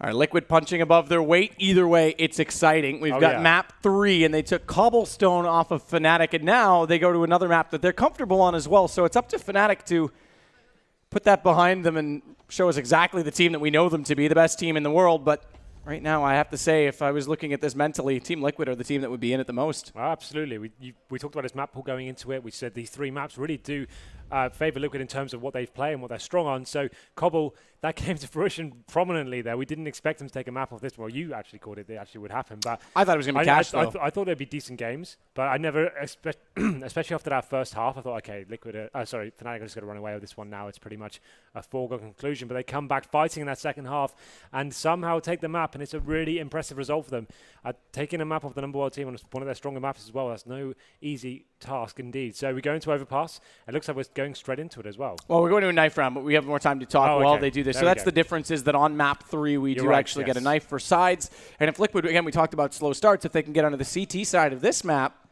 All right, Liquid punching above their weight. Either way, it's exciting. We've got map 3, and they took Cobblestone off of Fnatic, and now they go to another map that they're comfortable on as well. So it's up to Fnatic to put that behind them and show us exactly the team that we know them to be, the best team in the world. But right now, I have to say, if I was looking at this mentally, Team Liquid are the team that would be in it the most. Well, absolutely. We talked about this map pool going into it. We said these 3 maps really do favor Liquid in terms of what they play and what they're strong on. So Cobble, that came to fruition prominently there. We didn't expect them to take a map off this. Well, you actually called it. They actually would happen. But I thought it was going to be cash, though. I thought they'd be decent games, but I never, especially after that first half, I thought, okay, Fnatic are just going to run away with this one now. It's pretty much a foregone conclusion. But they come back fighting in that second half and somehow take the map, and it's a really impressive result for them. Taking a map off the number 1 team on one of their stronger maps as well, that's no easy task indeed. So we go into Overpass. It looks like we're going straight into it as well. Well, we're going to a knife round, but we have more time to talk while they do this. So that's the difference, is that on map 3, we do actually get a knife for sides. And if Liquid, again, we talked about slow starts, if they can get onto the CT side of this map,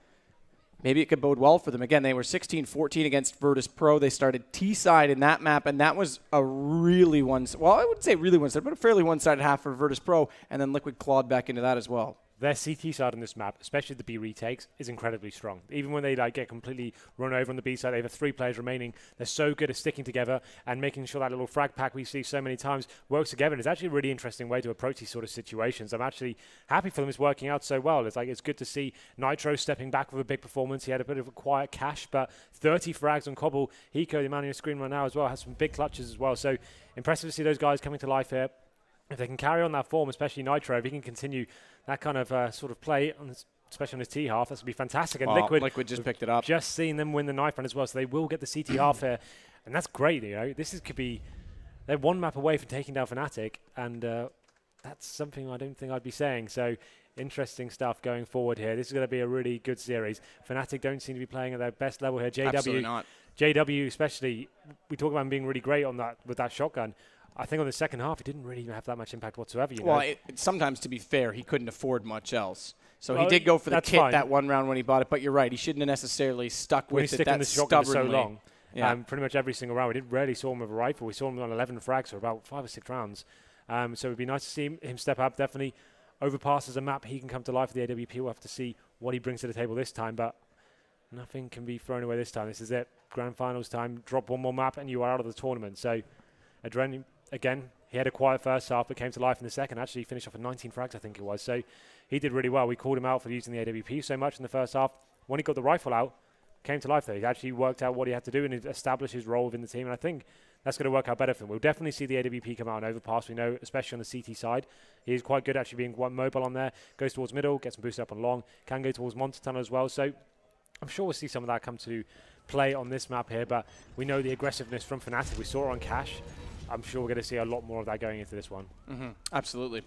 maybe it could bode well for them. Again, they were 16-14 against Virtus Pro. They started T-side in that map, and that was a really I wouldn't say really one-sided, but a fairly one-sided half for Virtus Pro, and then Liquid clawed back into that as well. Their CT side on this map, especially the B retakes, is incredibly strong. Even when they get completely run over on the B side, they have 3 players remaining. They're so good at sticking together and making sure that little frag pack we see so many times works together. And it's actually a really interesting way to approach these sort of situations. I'm actually happy for them it's working out so well. It's good to see Nitro stepping back with a big performance. He had a bit of a quiet cash, but 30 frags on Cobble. Hiko, the man on your screen right now as well, has some big clutches as well. So impressive to see those guys coming to life here. If they can carry on that form, especially Nitro, if he can continue that kind of sort of play, especially on his T half, that's going to be fantastic. And Liquid just picked it up. Just seeing them win the knife run as well, so they will get the CT half here. And that's great, you know. Could be, they're 1 map away from taking down Fnatic, and that's something I don't think I'd be saying. So interesting stuff going forward here. This is going to be a really good series. Fnatic don't seem to be playing at their best level here. Absolutely not. JW especially, we talk about him being really great on that with that shotgun. I think on the second half, it didn't really have that much impact whatsoever. You know? Sometimes, to be fair, he couldn't afford much else. So he did go for the kit that one round when he bought it. But you're right, he shouldn't have necessarily stuck with it that stubbornly. So long, pretty much every single round. We didn't really saw him with a rifle. We saw him on 11 frags for about 5 or 6 rounds. So it'd be nice to see him step up. Definitely Overpass as a map. He can come to life with the AWP. We'll have to see what he brings to the table this time. But nothing can be thrown away this time. This is it. Grand Finals time. Drop 1 more map and you are out of the tournament. So Adrenaline, again, he had a quiet first half, but came to life in the second. Actually, he finished off at 19 frags, I think it was. So he did really well. We called him out for using the AWP so much in the first half. When he got the rifle out, came to life there. He actually worked out what he had to do and established his role within the team. And I think that's going to work out better for him. We'll definitely see the AWP come out on Overpass. We know, especially on the CT side, he is quite good actually being quite mobile on there. Goes towards middle, gets him boosted up on long. Can go towards Monster Tunnel as well. So I'm sure we'll see some of that come to play on this map here. But we know the aggressiveness from Fnatic. We saw it on Cash. I'm sure we're going to see a lot more of that going into this one. Absolutely.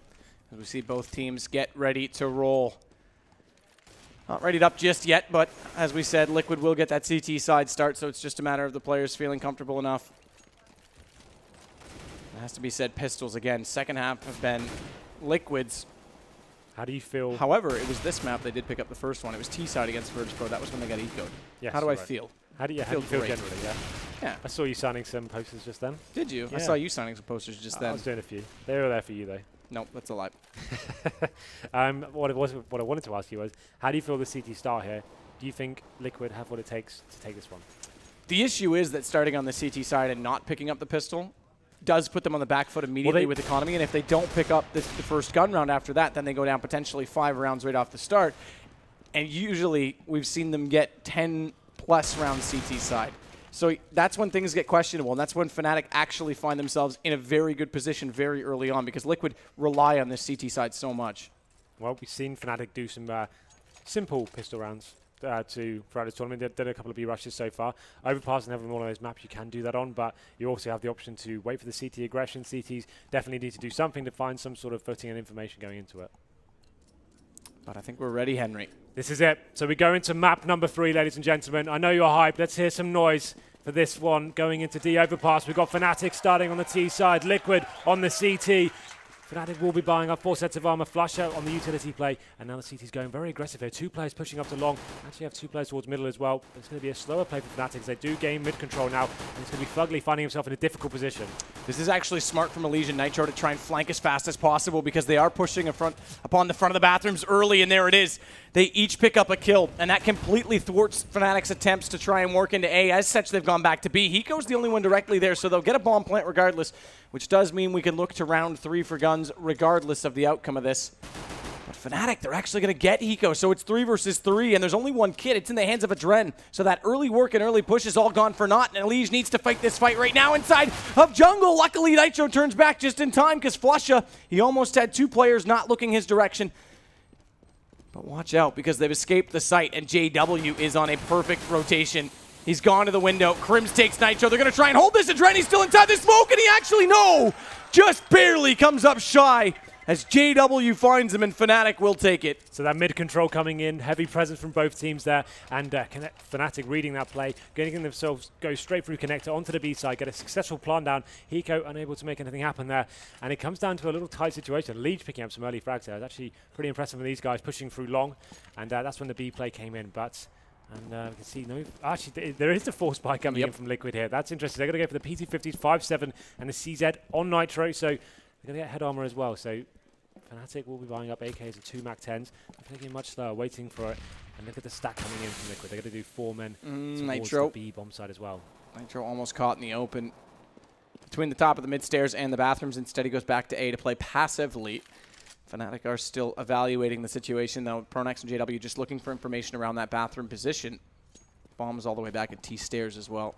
As we see both teams get ready to roll. Not readied up just yet, but as we said, Liquid will get that CT side start, so it's just a matter of the players feeling comfortable enough. It has to be said, pistols again. Second half have been Liquid's. How do you feel? However, it was this map they did pick up the first one. It was T-side against Virtus Pro. That was when they got eco'd. Yes, how do I feel? How do you feel generally? Yeah. I saw you signing some posters just then. Did you? Yeah. I saw you signing some posters just then. I was doing a few. They were there for you, though. Nope, that's a lie. What I wanted to ask you was, how do you feel the CT start here? Do you think Liquid have what it takes to take this one? The issue is that starting on the CT side and not picking up the pistol does put them on the back foot immediately with economy. And if they don't pick up the first gun round after that, then they go down potentially 5 rounds right off the start. And usually we've seen them get 10+ rounds CT side. So that's when things get questionable, and that's when Fnatic actually find themselves in a very good position very early on, because Liquid rely on this CT side so much. Well, we've seen Fnatic do some simple pistol rounds throughout this tournament. They've done a couple of B rushes so far. Overpass and every one of those maps you can do that on, but you also have the option to wait for the CT aggression. CTs definitely need to do something to find some sort of footing and information going into it. But I think we're ready, Henry. This is it. So we go into map number 3, ladies and gentlemen. I know you're hyped. Let's hear some noise for this one going into D Overpass. We've got Fnatic starting on the T side, Liquid on the CT. Fnatic will be buying up 4 sets of armor, flush out on the utility play, and now the CT's going very aggressive here. 2 players pushing up to long, actually have 2 players towards middle as well. It's going to be a slower play for Fnatic as they do gain mid control now, and it's going to be Fugly finding himself in a difficult position. This is actually smart from Elysian Nitro to try and flank as fast as possible because they are pushing upon the front of the bathrooms early, and there it is. They each pick up a kill, and that completely thwarts Fnatic's attempts to try and work into A. As such, they've gone back to B. Hiko's the only one directly there, so they'll get a bomb plant regardless, which does mean we can look to round 3 for guns regardless of the outcome of this. But Fnatic, they're actually going to get Hiko, so it's 3 versus 3, and there's only one kid. It's in the hands of Adren, so that early work and early push is all gone for naught, and Elige needs to fight this fight right now inside of jungle. Luckily, Nitro turns back just in time because Flusha, he almost had 2 players not looking his direction. But watch out because they've escaped the site, and JW is on a perfect rotation. He's gone to the window. Crims takes Nitro. They're going to try and hold this. Adren, he's still inside the smoke, and he actually, no, just barely comes up shy as JW finds him, and Fnatic will take it. So that mid control coming in, heavy presence from both teams there, and Fnatic reading that play, getting themselves go straight through connector onto the B side, get a successful plant down. Hiko unable to make anything happen there, and it comes down to a little tight situation. Leech picking up some early frags there. It's actually pretty impressive with these guys pushing through long, and that's when the B play came in. But we can see no. Actually, there is the force buy coming in from Liquid here. That's interesting. They're going to go for the PT50s, 5-7, and the CZ on Nitro. So they're going to get head armor as well. So Fnatic will be buying up AKs and 2 MAC-10s. They're taking much slower, waiting for it. And look at the stack coming in from Liquid. They're going to do 4 men towards Nitro. the B bomb side as well. Nitro almost caught in the open between the top of the mid stairs and the bathrooms. Instead, he goes back to A to play passively. Fnatic are still evaluating the situation, though. Pronax and JW just looking for information around that bathroom position. Bombs all the way back at T stairs as well.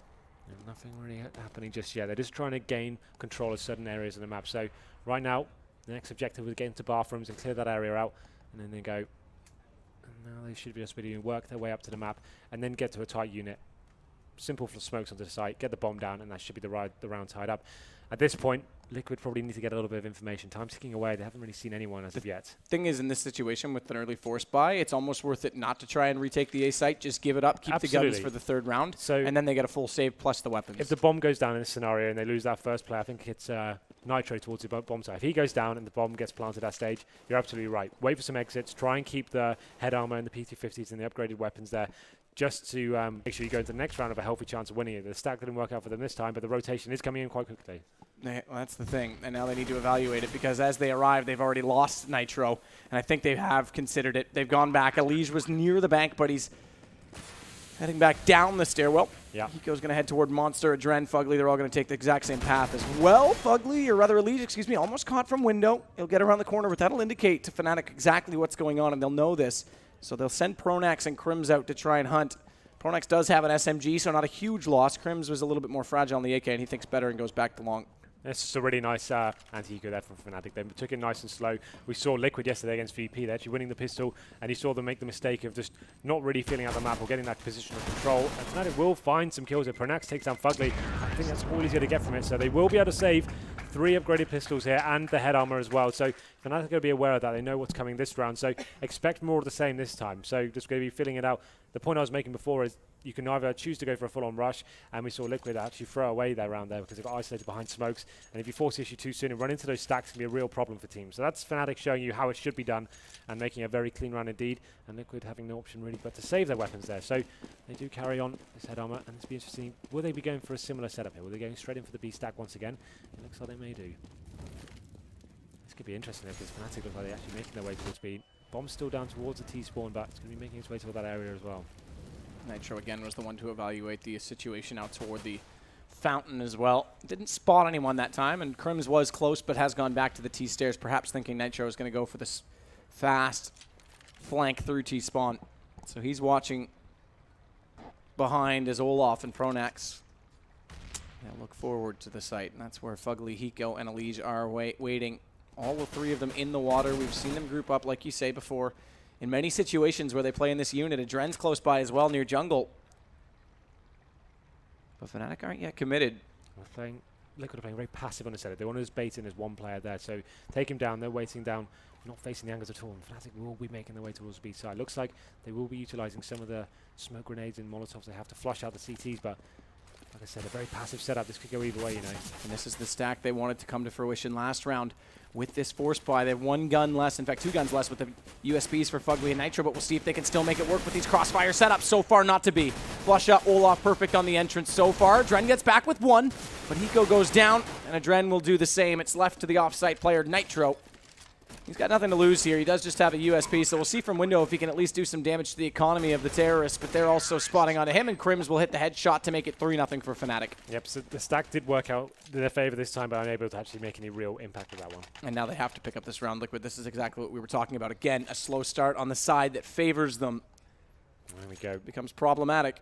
And nothing really happening just yet. They're just trying to gain control of certain areas of the map. So right now, the next objective is get into bathrooms and clear that area out, and then they go. And now they should be just be work their way up to the map, and then get to a tight unit. Simple for smokes onto the site, get the bomb down, and that should be the round tied up. At this point, Liquid probably need to get a little bit of information. Time's ticking away. They haven't really seen anyone as of yet. Thing is, in this situation with an early force buy, it's almost worth it not to try and retake the A site. Just give it up, keep the guns for the 3rd round, and then they get a full save plus the weapons. If the bomb goes down in this scenario and they lose that first play, I think it's Nitro towards the bomb side. If he goes down and the bomb gets planted at that stage, you're absolutely right. Wait for some exits. Try and keep the head armor and the PT50s and the upgraded weapons there, just to make sure you go into the next round of a healthy chance of winning it. The stack didn't work out for them this time, but the rotation is coming in quite quickly. Well, that's the thing, and now they need to evaluate it because as they arrive, they've already lost Nitro, and I think they have considered it. They've gone back. Elige was near the bank, but he's heading back down the stairwell. Yeah. Hiko's going to head toward Monster, Adren, Fugly. They're all going to take the exact same path as well. Fugly, or rather Elige, excuse me, almost caught from window. He'll get around the corner, but that'll indicate to Fnatic exactly what's going on, and they'll know this. So they'll send Pronax and Crims out to try and hunt. Pronax does have an SMG, so not a huge loss. Crims was a little bit more fragile on the AK, and he thinks better and goes back to long. It's just a really nice anti-eco there from Fnatic. They took it nice and slow. We saw Liquid yesterday against VP. They're actually winning the pistol, and you saw them make the mistake of just not really feeling out the map or getting that position of control. And Fnatic will find some kills. If Pronax takes down Fugly, I think that's all he's going to get from it. So they will be able to save 3 upgraded pistols here and the head armor as well. So Fnatic are going to be aware of that. They know what's coming this round. So expect more of the same this time. So just going to be filling it out. The point I was making before is you can either choose to go for a full-on rush, and we saw Liquid actually throw away their round there because they got isolated behind smokes, and if you force the issue too soon and run into those stacks, it can be a real problem for teams. So that's Fnatic showing you how it should be done and making a very clean round indeed, and Liquid having no option really but to save their weapons there. So they do carry on this head armor, and it's be interesting. Will they be going for a similar setup here? Will they going straight in for the B stack once again? It looks like they may do. This could be interesting because Fnatic look like they're actually making their way towards B. Bomb's still down towards the T spawn, but it's going to be making its way toward that area as well. Nitro again was the one to evaluate the situation out toward the fountain as well. Didn't spot anyone that time, and Crims was close but has gone back to the T stairs, perhaps thinking Nitro is going to go for this fast flank through T spawn. So he's watching behind as Olaf and Pronax look forward to the site, and that's where Fugly, Hiko, and Elige are waiting. All 3 of them in the water. We've seen them group up, like you say before, in many situations where they play in this unit. Adren's close by as well, near jungle. But Fnatic aren't yet committed. Liquid are playing very passive on the setup. They want to just bait in as one player there. So take him down. They're waiting down, not facing the angles at all. And Fnatic will be making their way towards the B side. Looks like they will be utilizing some of the smoke grenades and molotovs they have to flush out the CTs, but Like I said, a very passive setup. This could go either way, you know. And this is the stack they wanted to come to fruition last round. With this force buy, they have 1 gun less, in fact 2 guns less with the USBs for Fugly and Nitro, but we'll see if they can still make it work with these crossfire setups. So far, not to be. Flush up, Olaf perfect on the entrance so far. Dren gets back with 1, but Hiko goes down, and Adren will do the same. It's left to the off-site player, Nitro. He's got nothing to lose here. He does just have a USP, so we'll see from window if he can at least do some damage to the economy of the terrorists, but they're also spotting onto him, and Crims will hit the headshot to make it 3-0 for Fnatic. Yep, so the stack did work out in their favor this time, but unable to actually make any real impact with that one. And now they have to pick up this round, Liquid. This is exactly what we were talking about. Again, a slow start on the side that favors them. There we go. Becomes problematic.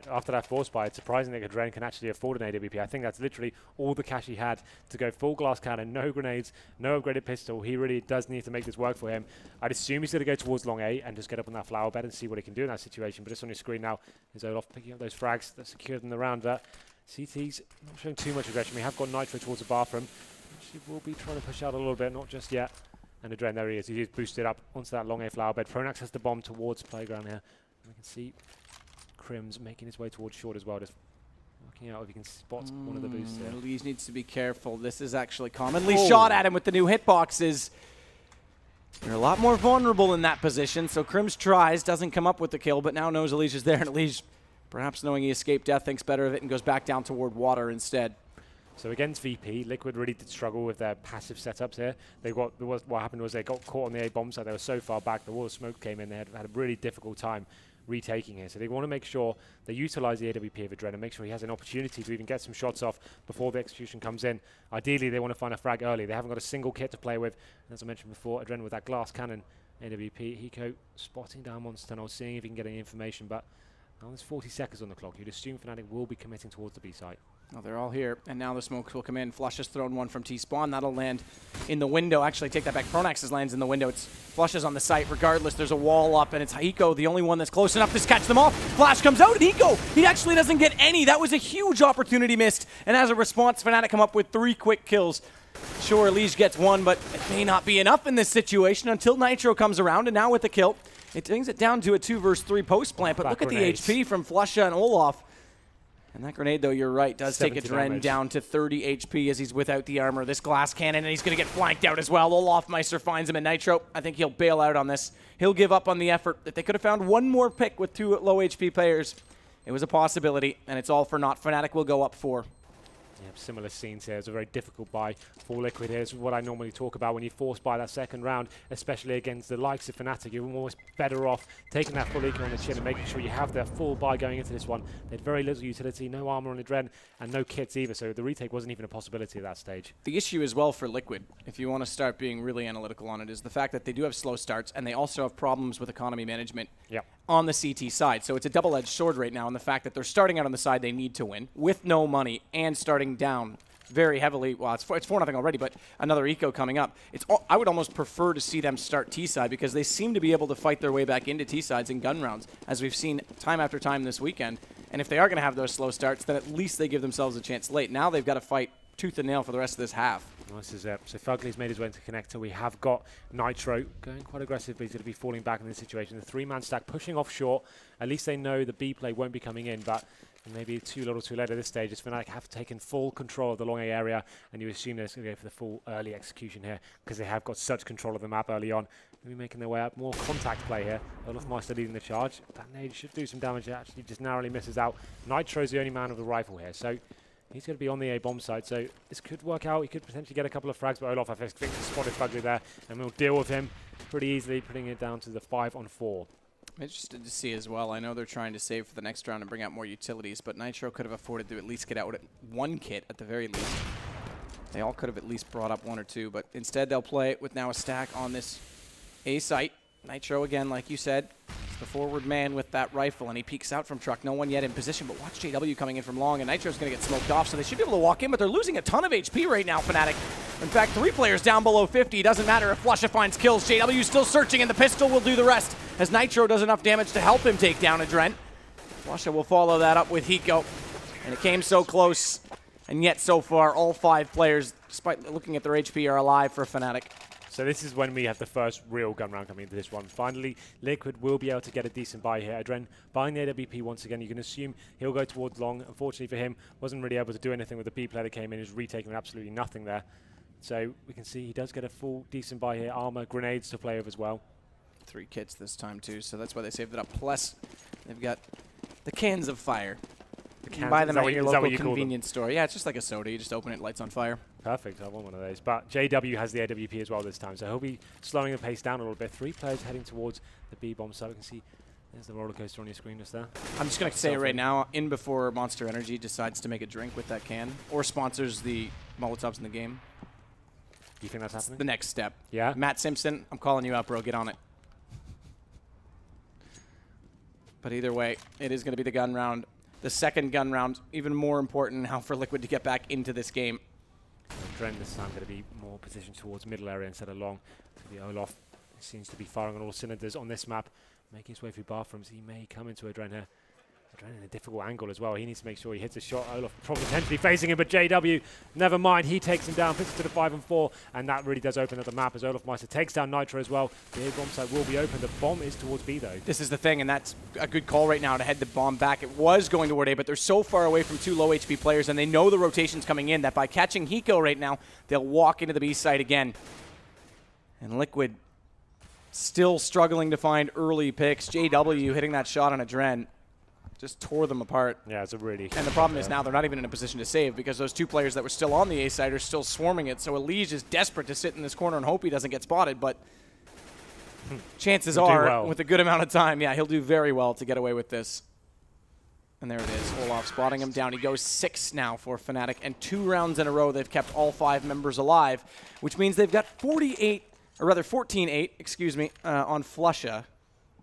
After that force buy, it's surprising that Adren can actually afford an AWP. I think that's literally all the cash he had to go full glass cannon, no grenades, no upgraded pistol. He really does need to make this work for him. I'd assume he's going to go towards long A and just get up on that flower bed and see what he can do in that situation. But just on your screen now is Olaf picking up those frags that secured in the round. CT's not showing too much aggression. We have got Nitro towards the bathroom. She will be trying to push out a little bit, not just yet. And Adren, there he is. He is boosted up onto that long A flower bed. Pronax has the bomb towards playground here. And we can see Crims making his way towards short as well, just working out if he can spot one of the boosts there. Elise needs to be careful. This is actually commonly shot at him with the new hitboxes. They're a lot more vulnerable in that position, so Crims tries, doesn't come up with the kill, but now knows Elise is there, and Elise, perhaps knowing he escaped death, thinks better of it and goes back down toward water instead. So against VP, Liquid really did struggle with their passive setups here. What happened was they got caught on the A bomb site. They were so far back, the wall of smoke came in. They had a really difficult time retaking here. So they want to make sure they utilize the AWP of Adren and make sure he has an opportunity to even get some shots off before the execution comes in. Ideally, they want to find a frag early. They haven't got a single kit to play with. And as I mentioned before, Adren with that glass cannon AWP. Hiko spotting down Monster Tunnel, seeing if he can get any information. But now there's 40 seconds on the clock. You'd assume Fnatic will be committing towards the B site. Oh, they're all here, and now the smokes will come in. Flush has thrown one from T-Spawn. That'll land in the window. Actually, take that back. Pronax's lands in the window. It's Flushes on the site. Regardless, there's a wall up, and it's Hiko, the only one that's close enough to catch them off. Flash comes out, and Hiko, he actually doesn't get any. That was a huge opportunity missed, and as a response, Fnatic come up with 3 quick kills. Sure, Lige gets 1, but it may not be enough in this situation until Nitro comes around, and now with the kill, it brings it down to a 2 versus 3 post plant, but look at the HP from Flusha and Olaf. And that grenade, though, you're right, does take Adren down to 30 HP as he's without the armor. This glass cannon, and he's going to get flanked out as well. Olaf Meister finds him in Nitro. I think he'll bail out on this. He'll give up on the effort. If they could have found one more pick with 2 low HP players, it was a possibility, and it's all for naught. Fnatic will go up 4. Yep, similar scenes here. It's a very difficult buy for Liquid here. It's what I normally talk about when you force buy that second round, especially against the likes of Fnatic. You're almost better off taking that full eco on the chin and making sure you have that full buy going into this one. They had very little utility, no armor on Adren, and no kits either, so the retake wasn't even a possibility at that stage. The issue as well for Liquid, if you want to start being really analytical on it, is the fact that they do have slow starts, and they also have problems with economy management on the CT side. So it's a double-edged sword right now, and the fact that they're starting out on the side they need to win, with no money, and starting down very heavily. Well, it's 4-0 already, but another eco coming up. I would almost prefer to see them start T-side because they seem to be able to fight their way back into T-sides in gun rounds, as we've seen time after time this weekend. And if they are going to have those slow starts, then at least they give themselves a chance late. Now they've got to fight tooth and nail for the rest of this half. This is it. So Fugly's made his way into connector. We have got Nitro going quite aggressive, but he's going to be falling back in this situation. The 3-man stack pushing off short. At least they know the B play won't be coming in, but maybe too little too late at this stage as Fnatic have taken full control of the long A area, and you assume they're going to go for the full early execution here because they have got such control of the map early on. Maybe making their way up. More contact play here. Olaf Meister leading the charge. That nade should do some damage. It actually just narrowly misses out. Nitro's the only man with the rifle here, so he's going to be on the A bomb site, so this could work out. He could potentially get a couple of frags, but Olaf, I think, spotted Fugly there, and we'll deal with him pretty easily, putting it down to the 5-on-4. I'm interested to see as well. I know they're trying to save for the next round and bring out more utilities, but Nitro could have afforded to at least get out 1 kit at the very least. They all could have at least brought up 1 or 2, but instead they'll play it with now a stack on this A site. Nitro, again, like you said, is the forward man with that rifle, and he peeks out from truck. No one yet in position, but watch JW coming in from long, and Nitro's going to get smoked off, so they should be able to walk in, but they're losing a ton of HP right now, Fnatic. In fact, 3 players down below 50. It doesn't matter if Flusha finds kills. JW still searching, and the pistol will do the rest, as Nitro does enough damage to help him take down Adren. Flusha will follow that up with Hiko, and it came so close, and yet so far, all 5 players, despite looking at their HP, are alive for Fnatic. So this is when we have the first real gun round coming into this one. Finally, Liquid will be able to get a decent buy here. Adren buying the AWP once again. You can assume he'll go towards long. Unfortunately for him, wasn't really able to do anything with the B player that came in. He was retaking absolutely nothing there. So we can see he does get a full decent buy here. Armor, grenades to play with as well. 3 kits this time too, so that's why they saved it up. Plus, they've got the cans of fire. You can buy them at your local convenience store. Yeah, it's just like a soda. You just open it, lights on fire. Perfect. I want one of those. But JW has the AWP as well this time, so he'll be slowing the pace down a little bit. 3 players heading towards the B bomb site. We can see there's the roller coaster on your screen just there. I'm just going to say it right now, in before Monster Energy decides to make a drink with that can or sponsors the Molotovs in the game. Do you think that's happening? The next step. Yeah. Matt Simpson, I'm calling you out, bro. Get on it. But either way, it is going to be the gun round. The second gun round, even more important now for Liquid to get back into this game. Dren this time going to be more positioned towards middle area instead of long. The Olaf seems to be firing on all cylinders on this map, making his way through bathrooms. He may come into Adren here. Adren in a difficult angle as well. He needs to make sure he hits a shot. Olaf probably potentially facing him, but JW, never mind. He takes him down, puts it to the 5 and 4, and that really does open up the map as Olaf Meister takes down Nitro as well. The A bomb site will be open. The bomb is towards B though. This is the thing, and that's a good call right now to head the bomb back. It was going toward A, but they're so far away from 2 low HP players, and they know the rotation's coming in that by catching Hiko right now, they'll walk into the B site again. And Liquid still struggling to find early picks. JW hitting that shot on Adren just tore them apart. Yeah, it's a really... And the problem is now they're not even in a position to save because those 2 players that were still on the A side are still swarming it. So Elige is desperate to sit in this corner and hope he doesn't get spotted, but chances are, with a good amount of time, yeah, he'll do very well to get away with this. And there it is, Olaf spotting him down. He goes 6 now for Fnatic, and 2 rounds in a row they've kept all 5 members alive, which means they've got 14-8, excuse me, on Flusha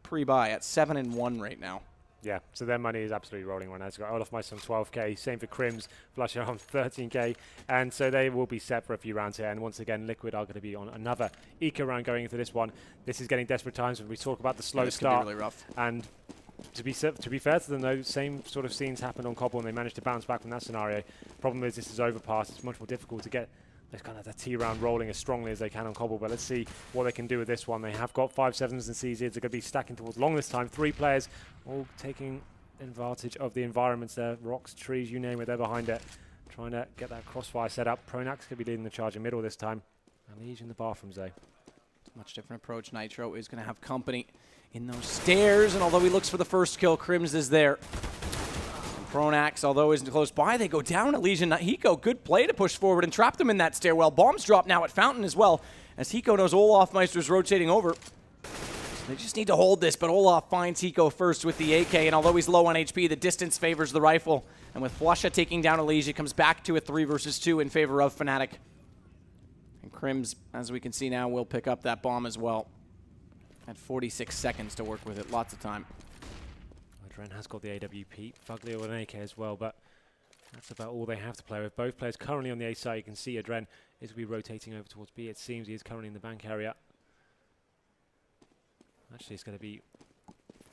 pre-buy at 7 and 1 right now. Yeah, so their money is absolutely rolling right now. It's got Olaf Meister on 12k, same for Crims, Flusher on 13k, and so they will be set for a few rounds here. And once again, Liquid are going to be on another eco round going into this one. This is getting desperate times when we talk about the slow start. Really rough. And to be fair to them, though, same sort of scenes happened on Cobble, and they managed to bounce back from that scenario. Problem is, this is Overpass. It's much more difficult to get this kind of the T round rolling as strongly as they can on Cobble, but let's see what they can do with this one. They have got 5-7s and CZs. They're going to be stacking towards long this time. 3 players all taking advantage of the environments there. Rocks, trees, you name it, they're behind it. Trying to get that crossfire set up. Pronax going to be leading the charge in middle this time. And Liege in the bathrooms though. It's a much different approach. Nitro is going to have company in those stairs, and although he looks for the first kill, Crims is there. Pronax, although isn't close by, they go down at Legion. Hiko, good play to push forward and trap them in that stairwell. Bombs drop now at Fountain as well, as Hiko knows Olaf Meister's rotating over. So they just need to hold this, but Olaf finds Hiko first with the AK, and although he's low on HP, the distance favors the rifle. And with Flusha taking down Elige, it comes back to a 3 versus 2 in favor of Fnatic. And Crims, as we can see now, will pick up that bomb as well. Had 46 seconds to work with it, lots of time. Adren has got the AWP, Fugly with an AK as well, but that's about all they have to play with. Both players currently on the A side. You can see Adren is be rotating over towards B. It seems he is currently in the bank area. Actually, it's going to be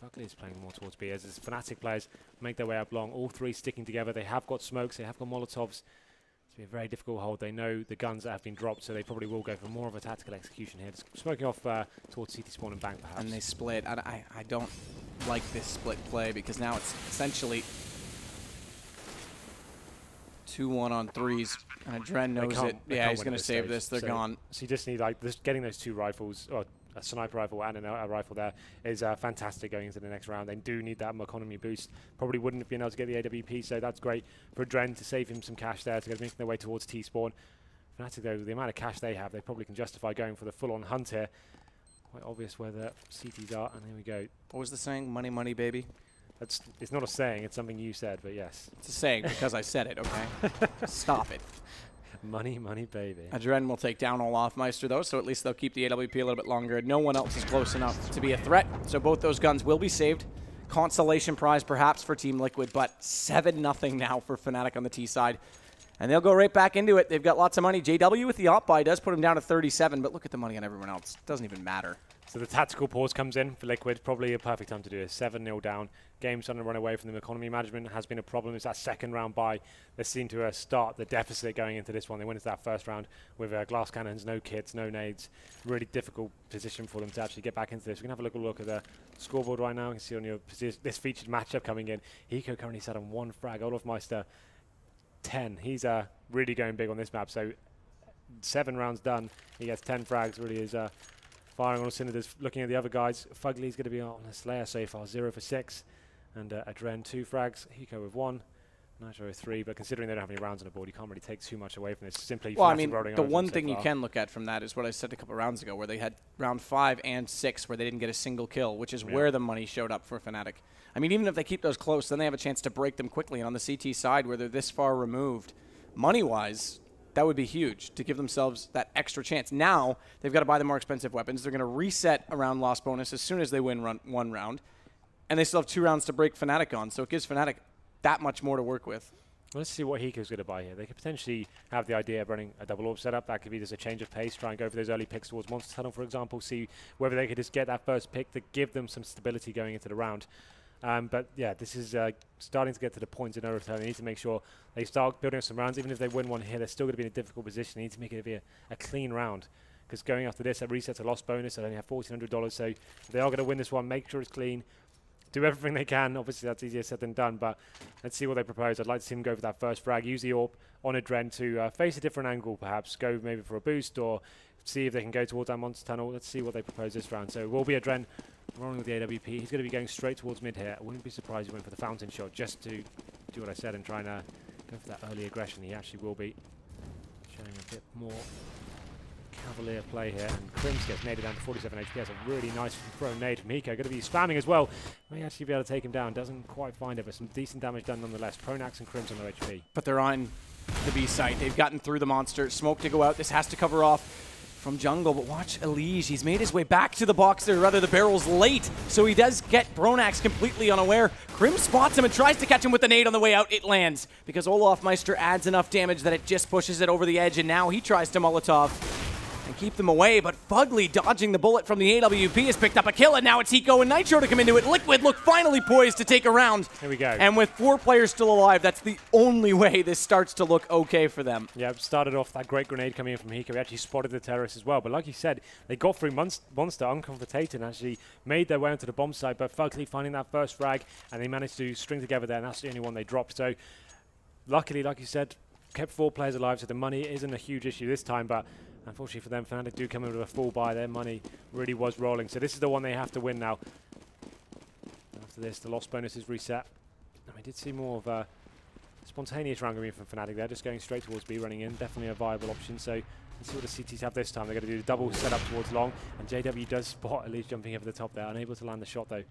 Fugly is playing more towards B as his Fnatic players make their way up long. All 3 sticking together. They have got smokes. They have got Molotovs. It's been a very difficult hold. They know the guns that have been dropped, so they probably will go for more of a tactical execution here. Just smoking off towards CT spawn and bank, perhaps. And they split. I don't like this split play because now it's essentially 2-1 on 3s, and Adren knows it. Yeah, he's going to save this. They're gone. So you just need like getting those 2 rifles, or a sniper rifle and a rifle there is fantastic going into the next round. They do need that economy boost. Probably wouldn't have been able to get the AWP, so that's great for Adren to save him some cash there to go making their way towards T-spawn. Fnatic, though, the amount of cash they have, they probably can justify going for the full-on hunt here. Quite obvious where the CTs are, and here we go. What was the saying? Money, money, baby? It's not a saying, it's something you said, but yes. It's a saying because I said it, okay? Stop it. Money, money, baby. Adren will take down Olaf Meister, though, so at least they'll keep the AWP a little bit longer. No one else is close enough to be a threat, so both those guns will be saved. Consolation prize, perhaps, for Team Liquid, but 7-0 now for Fnatic on the T side. And they'll go right back into it. They've got lots of money. JW with the op buy does put him down to 37, but look at the money on everyone else. It doesn't even matter. So the tactical pause comes in for Liquid. Probably a perfect time to do it. 7-0 down. Game's starting to run away from them. Economy management has been a problem. It's that second round bye. They seem to start the deficit going into this one. They went into that first round with glass cannons, no kits, no nades. Really difficult position for them to actually get back into this. We can have a look at the scoreboard right now. You can see on your this featured matchup coming in. Hiko currently sat on 1 frag. Olaf Meister 10. He's really going big on this map. So 7 rounds done. He gets 10 frags. Really is firing on all cylinders. Looking at the other guys, Fugly's going to be on a Slayer so far, 0 for 6. And Adren 2 frags, Hiko with 1, Nitro 3. But considering they don't have any rounds on the board, you can't really take too much away from this. Simply, well, I mean, the one thing you can look at from that is what I said a couple of rounds ago, where they had round 5 and 6 where they didn't get a single kill, which is where the money showed up for Fnatic. I mean, even if they keep those close, then they have a chance to break them quickly. And on the CT side, where they're this far removed, money-wise, that would be huge to give themselves that extra chance. Now, they've got to buy the more expensive weapons. They're going to reset a round loss bonus as soon as they win one round. And they still have 2 rounds to break Fnatic on, so it gives Fnatic that much more to work with. Well, let's see what Hiko's going to buy here. They could potentially have the idea of running a double orb setup. That could be just a change of pace, try and go for those early picks towards Monster Tunnel, for example, see whether they could just get that first pick to give them some stability going into the round. But yeah, this is starting to get to the point of no return. They need to make sure they start building up some rounds. Even if they win one here, they're still going to be in a difficult position. They need to make it be a clean round. Because going after this, that resets a loss bonus. They only have $1,400. So if they are going to win this one, make sure it's clean. Do everything they can. Obviously, that's easier said than done. But let's see what they propose. I'd like to see them go for that first frag. Use the AWP on Adren to face a different angle, perhaps. Go maybe for a boost or see if they can go towards that Monster Tunnel. Let's see what they propose this round. So it will be Adren rolling with the AWP. He's going to be going straight towards mid here. I wouldn't be surprised if he went for the fountain shot just to do what I said and try and go for that early aggression. He actually will be showing a bit more cavalier play here. And Crims gets naded down to 47 HP. That's a really nice thrown nade from Hiko. Going to be spamming as well. May actually be able to take him down. Doesn't quite find it, but some decent damage done nonetheless. Pronax and Crims on no HP. But they're on the B site. They've gotten through the monster. Smoke to go out. This has to cover off from jungle, but watch Elige. He's made his way back to the box there, rather the barrel's late, so he does get Pronax completely unaware. Krim spots him and tries to catch him with the nade on the way out. It lands because Olaf Meister adds enough damage that it just pushes it over the edge, and now he tries to Molotov and keep them away, but Fugly, dodging the bullet from the AWP, has picked up a kill, and now it's Hiko and Nitro to come into it. Liquid look finally poised to take a round. Here we go. And with 4 players still alive, that's the only way this starts to look okay for them. Yeah, started off that great grenade coming in from Hiko. We actually spotted the terrorists as well, but like you said, they got through Monster unconfrontated and actually made their way onto the bomb site, but Fugly finding that first frag, and they managed to string together there, and that's the only one they dropped. So luckily, like you said, kept 4 players alive, so the money isn't a huge issue this time, but unfortunately for them, Fnatic do come in with a full buy. Their money really was rolling. So this is the one they have to win now. After this, the loss bonus is reset. And we did see more of a spontaneous round going from Fnatic there, just going straight towards B, running in. Definitely a viable option. So let's see what the CTs have this time. They're going to do the double setup towards long. And JW does spot Elise jumping over the top there. Unable to land the shot though.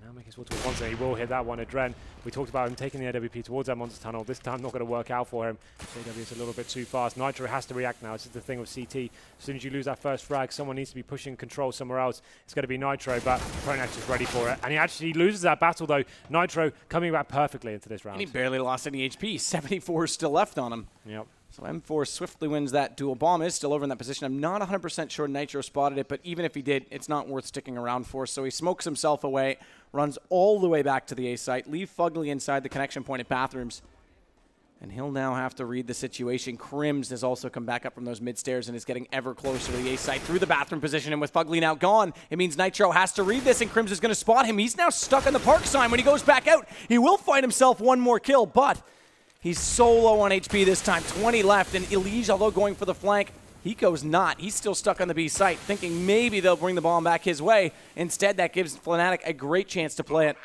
Now making his way towards Monster. He will hit that one. Adren, we talked about him taking the AWP towards that Monster Tunnel. This time not going to work out for him. JW is a little bit too fast. Nitro has to react now. This is the thing with CT. As soon as you lose that first frag, someone needs to be pushing control somewhere else. It's going to be Nitro, but Pronax is ready for it. And he actually loses that battle though. Nitro coming back perfectly into this round. And he barely lost any HP. 74 is still left on him. Yep. So M4 swiftly wins that duel. Bomb is still over in that position. I'm not 100% sure Nitro spotted it, but even if he did, it's not worth sticking around for. So he smokes himself away, runs all the way back to the A site, leave Fugly inside the connection point at bathrooms. And he'll now have to read the situation. Crims has also come back up from those mid stairs and is getting ever closer to the A site through the bathroom position. And with Fugly now gone, it means Nitro has to read this, and Crims is going to spot him. He's now stuck on the park sign. When he goes back out, he will find himself one more kill, but he's so low on HP this time. 20 left, and Elige, although going for the flank, Hiko's not. He's still stuck on the B site, thinking maybe they'll bring the bomb back his way. Instead, that gives Fnatic a great chance to play it.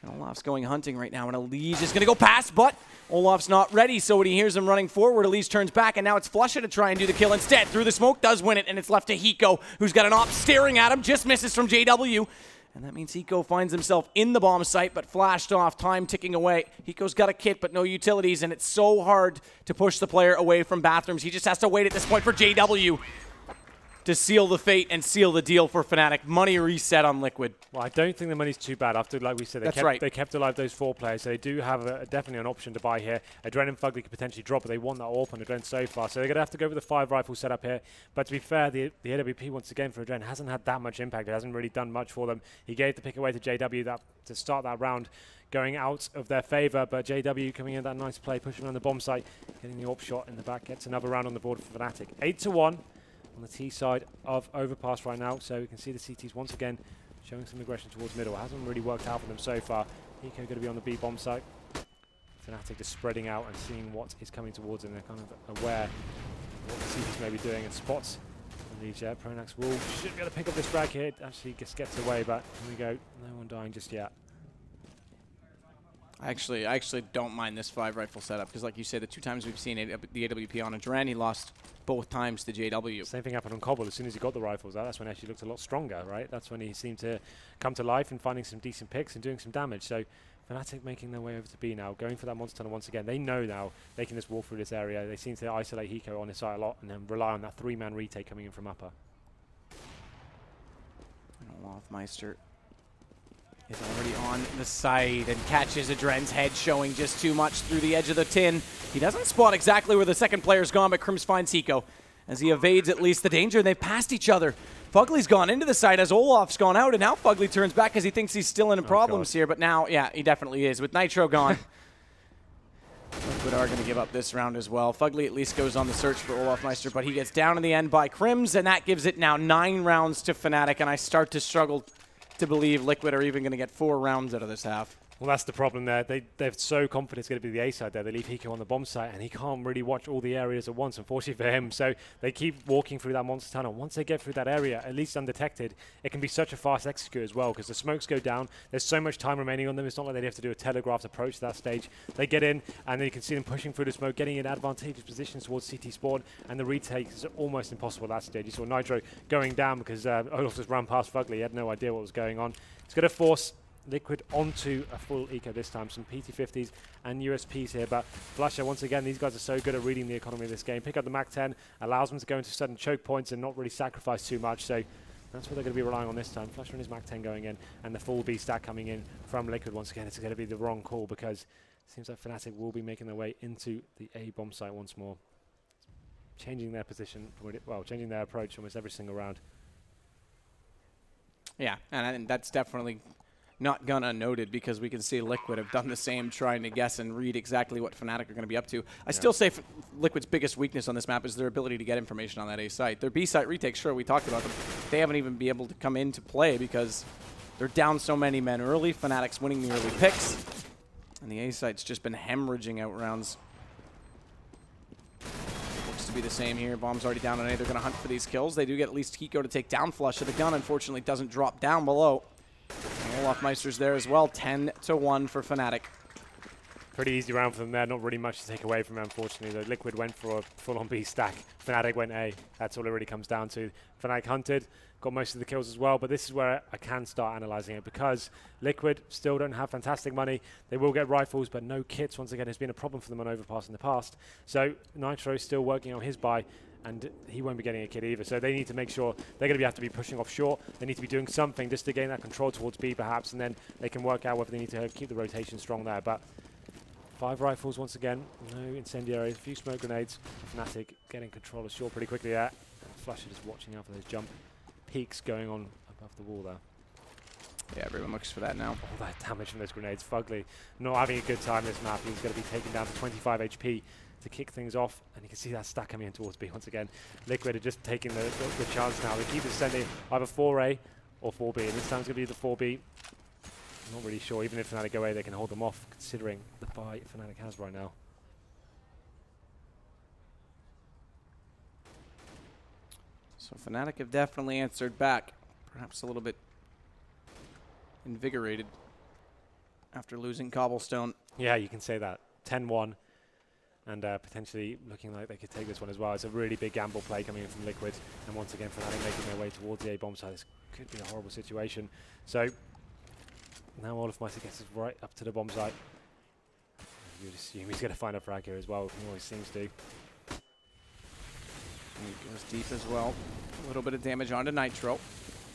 And Olaf's going hunting right now, and Elige is going to go past, but Olaf's not ready, so when he hears him running forward, Elige turns back, and now it's Flusha to try and do the kill instead. Through the smoke, does win it, and it's left to Hiko, who's got an op staring at him, just misses from JW. And that means Hiko finds himself in the bomb site, but flashed off, time ticking away. Hiko's got a kit, but no utilities, and it's so hard to push the player away from bathrooms. He just has to wait at this point for JW. to seal the fate and seal the deal for Fnatic. Money reset on Liquid. Well, I don't think the money's too bad after, like we said, they kept alive those 4 players, so they do have definitely an option to buy here. Adren and Fugly could potentially drop, but they want that AWP on Adren so far, so they're going to have to go with the 5 rifle setup here. But to be fair, the AWP, once again, for Adren hasn't had that much impact. It hasn't really done much for them. He gave the pick away to JW to start that round, going out of their favor, but JW coming in that nice play, pushing around the bomb site, getting the AWP shot in the back, gets another round on the board for Fnatic. 8-1. On the T side of Overpass right now, so we can see the CTs once again showing some aggression towards middle. It hasn't really worked out for them so far. Hiko going to be on the B bomb site. Fnatic just spreading out and seeing what is coming towards them. They're kind of aware of what the CTs may be doing and spots on these. Pronax will should be able to pick up this frag here. It actually just gets away, but here we go. No one dying just yet. I actually don't mind this 5 rifle setup because, like you said, the 2 times we've seen the AWP on Adren, he lost both times to JW. Same thing happened on Cobble. As soon as he got the rifles out, that's when he actually looked a lot stronger, right? That's when he seemed to come to life and finding some decent picks and doing some damage. So Fnatic making their way over to B now, going for that monster tunnel once again. They know now they can just walk through this area. They seem to isolate Hiko on his side a lot and then rely on that 3-man retake coming in from upper. Lothmeister is already on the side and catches Adren's head, showing just too much through the edge of the tin. He doesn't spot exactly where the second player's gone, but Crims finds Hiko as he evades at least the danger. They've passed each other. Fugly's gone into the side as Olaf's gone out, and now Fugly turns back because he thinks he's still in problems here, but now, yeah, he definitely is. With Nitro gone, Liquid are going to give up this round as well. Fugly at least goes on the search for Olafmeister, but he gets down in the end by Crims, and that gives it now 9 rounds to Fnatic, and I start to struggle to believe Liquid are even going to get 4 rounds out of this half. Well, that's the problem there. They're so confident it's going to be the A side there. They leave Hiko on the bomb site, and he can't really watch all the areas at once, unfortunately for him. So they keep walking through that monster tunnel. Once they get through that area, at least undetected, it can be such a fast execute as well because the smokes go down. There's so much time remaining on them. It's not like they have to do a telegraphed approach to that stage. They get in, and then you can see them pushing through the smoke, getting in advantageous positions towards CT spawn, and the retake is almost impossible at that stage. You saw Nitro going down because Olaf just ran past Fugly. He had no idea what was going on. It's going to force Liquid onto a full eco this time. Some PT50s and USPs here, but Flusher, once again, these guys are so good at reading the economy of this game. Pick up the MAC-10, allows them to go into certain choke points and not really sacrifice too much, so that's what they're going to be relying on this time. Flusher and his MAC-10 going in, and the full B stack coming in from Liquid once again. It's going to be the wrong call because it seems like Fnatic will be making their way into the A bomb site once more. Changing their position, well, changing their approach almost every single round. Yeah, and that's definitely not gone unnoted because we can see Liquid have done the same, trying to guess and read exactly what Fnatic are going to be up to. I still say Liquid's biggest weakness on this map is their ability to get information on that A site. Their B site retakes, sure, we talked about them. They haven't even been able to come into play because they're down so many men early. Fnatic's winning the early picks, and the A site's just been hemorrhaging out rounds. Looks to be the same here. Bomb's already down on A. They're going to hunt for these kills. They do get at least Hiko to take down Flusher. The gun, unfortunately, doesn't drop down below. Olafmeister's there as well. 10-1 for Fnatic. Pretty easy round for them there. Not really much to take away from it, unfortunately. The Liquid went for a full-on B stack. Fnatic went A. That's all it really comes down to. Fnatic hunted, got most of the kills as well, but this is where I can start analysing it because Liquid still don't have fantastic money. They will get rifles, but no kits. Once again, has been a problem for them on Overpass in the past. So Nitro's still working on his buy, and he won't be getting a kit either. So they need to make sure they're going to have to be pushing off short. They need to be doing something just to gain that control towards B perhaps, and then they can work out whether they need to keep the rotation strong there. But 5 rifles once again, no incendiary, a few smoke grenades. Fnatic getting control of short pretty quickly there. Flusher just watching out for those jump peaks going on above the wall there. Yeah, everyone looks for that now. All that damage from those grenades. Fugly not having a good time this map. He's going to be taken down to 25 HP. To kick things off, and you can see that stack coming in towards B once again. Liquid are just taking the chance now. They keep sending either 4A or 4B, and this time it's going to be the 4B. I'm not really sure. Even if Fnatic go A, they can hold them off, considering the buy Fnatic has right now. So Fnatic have definitely answered back, perhaps a little bit invigorated after losing Cobblestone. Yeah, you can say that. 10-1. And potentially looking like they could take this one as well. It's a really big gamble play coming in from Liquid. And once again, Fnatic making their way towards the A bomb site. This could be a horrible situation. So now Olafmeister gets us right up to the bomb site. You'd assume he's going to find a frag here as well. He always seems to. He goes deep as well. A little bit of damage onto Nitro.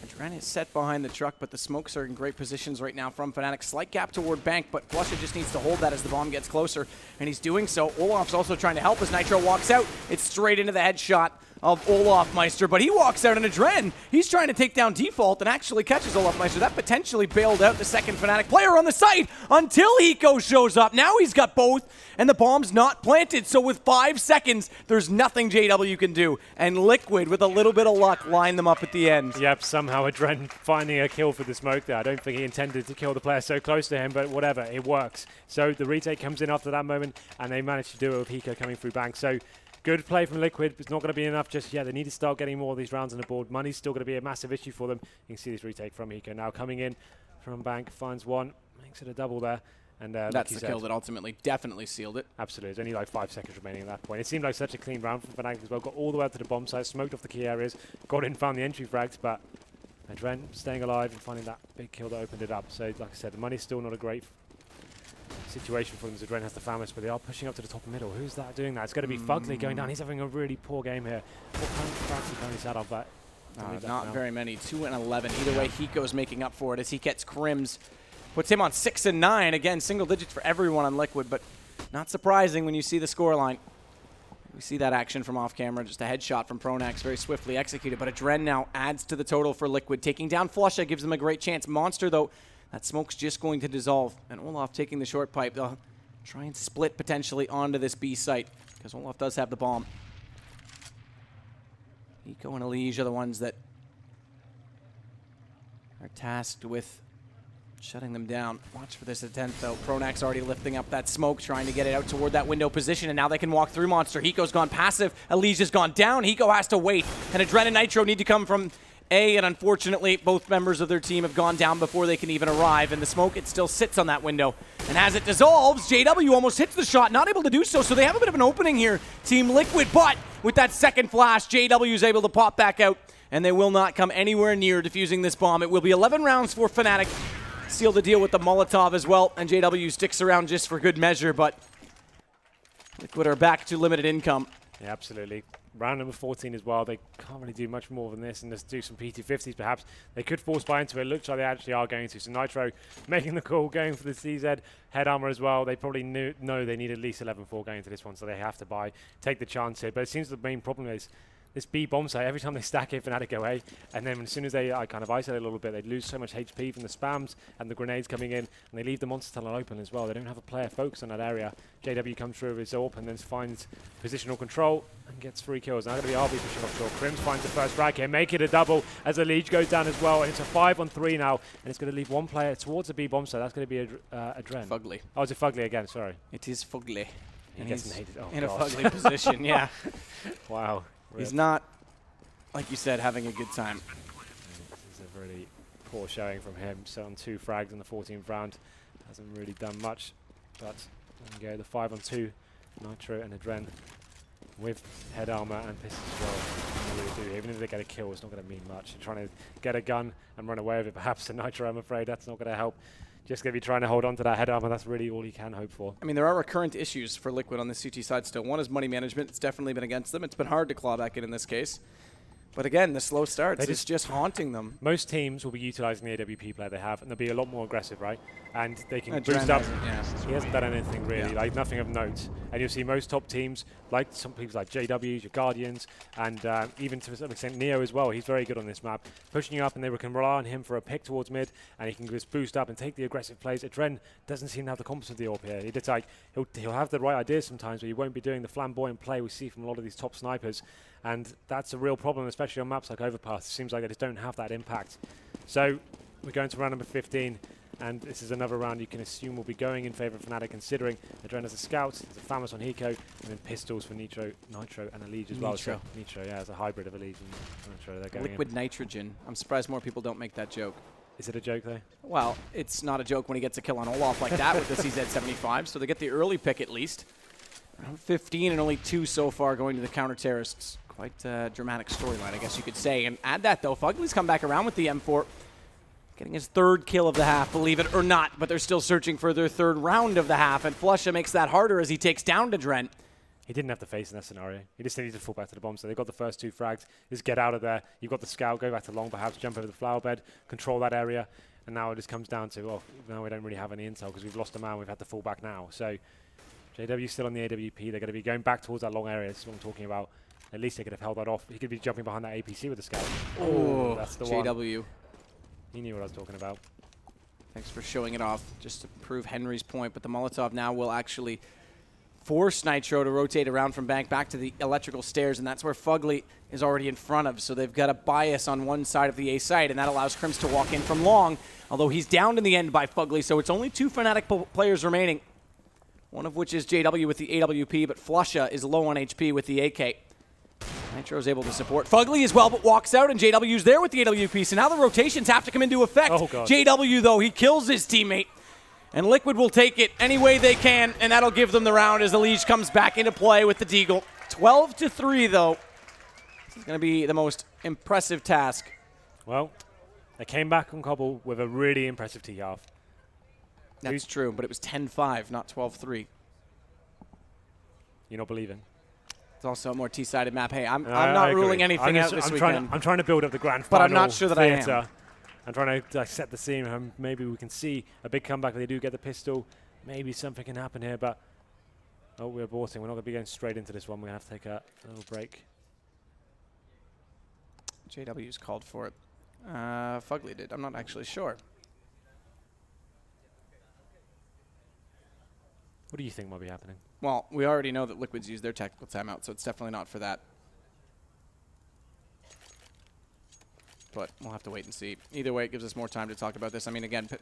Adren is set behind the truck, but the smokes are in great positions right now from Fnatic. Slight gap toward Bank, but Flusha just needs to hold that as the bomb gets closer, and he's doing so. Olaf's also trying to help as Nitro walks out. It's straight into the headshot of Olaf Meister, but he walks out, and Adren, he's trying to take down Default and actually catches Olaf Meister. That potentially bailed out the second Fnatic player on the site until Hiko shows up. Now he's got both, and the bomb's not planted, so with 5 seconds, there's nothing JW can do. And Liquid, with a little bit of luck, line them up at the end. Yep, somehow Adren finding a kill for the smoke there. I don't think he intended to kill the player so close to him, but whatever, it works. So the retake comes in after that moment, and they managed to do it with Hiko coming through Bank. So good play from Liquid. It's not going to be enough just yet. They need to start getting more of these rounds on the board. Money's still going to be a massive issue for them. You can see this retake from Hiko now coming in from Bank, finds one, makes it a double there. And that's the kill that ultimately definitely sealed it. Absolutely. There's only like 5 seconds remaining at that point. It seemed like such a clean round from Fnatic as well. Got all the way up to the bomb site, smoked off the key areas, got in, found the entry frags, but Adren staying alive and finding that big kill that opened it up. So like I said, the money's still not a great situation for them as Adren has the Famous, but they are pushing up to the top middle. Who's that doing that? It's going to be Fugly going down. He's having a really poor game here. What kind of frags he currently sat on, but not very many. 2 and 11. Either way, Hiko's making up for it as he gets Crims. Puts him on 6 and 9. Again, single digits for everyone on Liquid, but not surprising when you see the scoreline. We see that action from off camera, just a headshot from Pronax, very swiftly executed. But Adren now adds to the total for Liquid. Taking down Flusha gives them a great chance. Monster, though, that smoke's just going to dissolve. And Olaf taking the short pipe. They'll try and split potentially onto this B site, because Olaf does have the bomb. Hiko and Elige are the ones that are tasked with shutting them down. Watch for this attempt, though. Pronax already lifting up that smoke, trying to get it out toward that window position, and now they can walk through Monster. Hiko's gone passive. Elige's gone down. Hiko has to wait, and Adren and Nitro need to come from A, and unfortunately, both members of their team have gone down before they can even arrive, and the smoke, it still sits on that window. And as it dissolves, JW almost hits the shot, not able to do so, so they have a bit of an opening here, Team Liquid, but with that second flash, JW is able to pop back out, and they will not come anywhere near defusing this bomb. It will be 11 rounds for Fnatic. Seal the deal with the Molotov as well, and JW sticks around just for good measure, but Liquid are back to limited income. Yeah, absolutely. Round number 14 as well. They can't really do much more than this and just do some PT50s perhaps. They could force buy into it. Looks like they actually are going to. So Nitro making the call, going for the CZ head armor as well. They probably know they need at least 11-4 going into this one, so they have to buy, take the chance here. But it seems the main problem is this B bomb site, every time they stack it, Fnatic go away, and then as soon as they kind of isolate a little bit, they lose so much HP from the spams and the grenades coming in, and they leave the monster tunnel open as well. They don't have a player focused on that area. JW comes through with his AWP and then finds positional control and gets 3 kills. Now going to be RB pushing offshore. Crims finds the first frag here, make it a double as the Liege goes down as well, and it's a 5-on-3 now, and it's going to leave one player towards the B bomb site. That's going to be Adren. Fugly. Oh, it's a Fugly again, sorry. It is Fugly. And he's in a Fugly position, yeah. Wow. He's not, like you said, having a good time. This is a really poor showing from him. So on 2 frags in the 14th round. Hasn't really done much. But there we go, the 5-on-2. Nitro and Adren with head armor and pistols as well. Really do. Even if they get a kill, it's not going to mean much. You're trying to get a gun and run away with it. Perhaps a Nitro, I'm afraid, that's not going to help. Just going to be trying to hold on to that head armor. That's really all you can hope for. I mean, there are recurrent issues for Liquid on the CT side still. One is money management. It's definitely been against them. It's been hard to claw back in this case. But again, the slow starts is just haunting them. Most teams will be utilizing the AWP player they have, and they'll be a lot more aggressive, right? And they can boost up. He hasn't done anything really, like nothing of note. And you'll see most top teams, like some people like JWs, your Guardians, and even to some extent Neo as well. He's very good on this map, pushing you up, and they can rely on him for a pick towards mid, and he can just boost up and take the aggressive plays. Adren doesn't seem to have the confidence of the AWP here. It's like he'll have the right ideas sometimes, but he won't be doing the flamboyant play we see from a lot of these top snipers. And that's a real problem, especially on maps like Overpass. It seems like they just don't have that impact. So we're going to round number 15, and this is another round you can assume will be going in favor of Fnatic, considering Adren has a scout, there's a Famous on Hiko, and then pistols for Nitro and Elige as well. So Nitro, yeah, it's a hybrid of Elige and Nitro. They're going Liquid nitrogen. I'm surprised more people don't make that joke. Is it a joke, though? Well, it's not a joke when he gets a kill on Olaf like that with the CZ75, so they get the early pick at least. Round 15 and only 2 so far going to the counter-terrorists. Quite a dramatic storyline, I guess you could say. And add that, though, Fugly's come back around with the M4, getting his 3rd kill of the half, believe it or not, but they're still searching for their 3rd round of the half, and Flusha makes that harder as he takes down Adren. He didn't have to face in that scenario. He just needed to fall back to the bomb. So they got the first 2 frags. Just get out of there. You've got the scout, go back to long, perhaps jump over the flower bed, control that area. And now it just comes down to, well, now we don't really have any intel because we've lost a man. We've had to fall back now. So JW still on the AWP. They're going to be going back towards that long area. That's what I'm talking about. At least they could have held that off. He could be jumping behind that APC with the scout. Oh, that's the JW. one. He knew what I was talking about. Thanks for showing it off, just to prove Henry's point. But the Molotov now will actually force Nitro to rotate around from bank back to the electrical stairs, and that's where Fugly is already in front of. So they've got a bias on one side of the A site, and that allows Crims to walk in from long, although he's downed in the end by Fugly, so it's only 2 Fnatic players remaining, one of which is JW with the AWP, but Flusha is low on HP with the AK. Nitro's able to support Fugly as well, but walks out, and JW's there with the AWP, so now the rotations have to come into effect. Oh, God. JW, though, he kills his teammate. And Liquid will take it any way they can, and that'll give them the round as the Liege comes back into play with the Deagle. 12-3, though. This is going to be the most impressive task. Well, they came back on Cobble with a really impressive T-half. That's true, but it was 10-5, not 12-3. You're not believing? It's also a more T-sided map. Hey, I'm not ruling anything out this weekend. I'm trying to build up the grand final. But I'm not sure that I am. I'm trying to set the scene. Maybe we can see a big comeback if they do get the pistol. Maybe something can happen here, but oh, we're aborting. We're not going to be going straight into this one. We're going to have to take a little break. JW's called for it. Fugly did. I'm not actually sure. What do you think might be happening? Well, we already know that Liquid's used their technical timeout, so it's definitely not for that. But we'll have to wait and see. Either way, it gives us more time to talk about this. I mean, again, what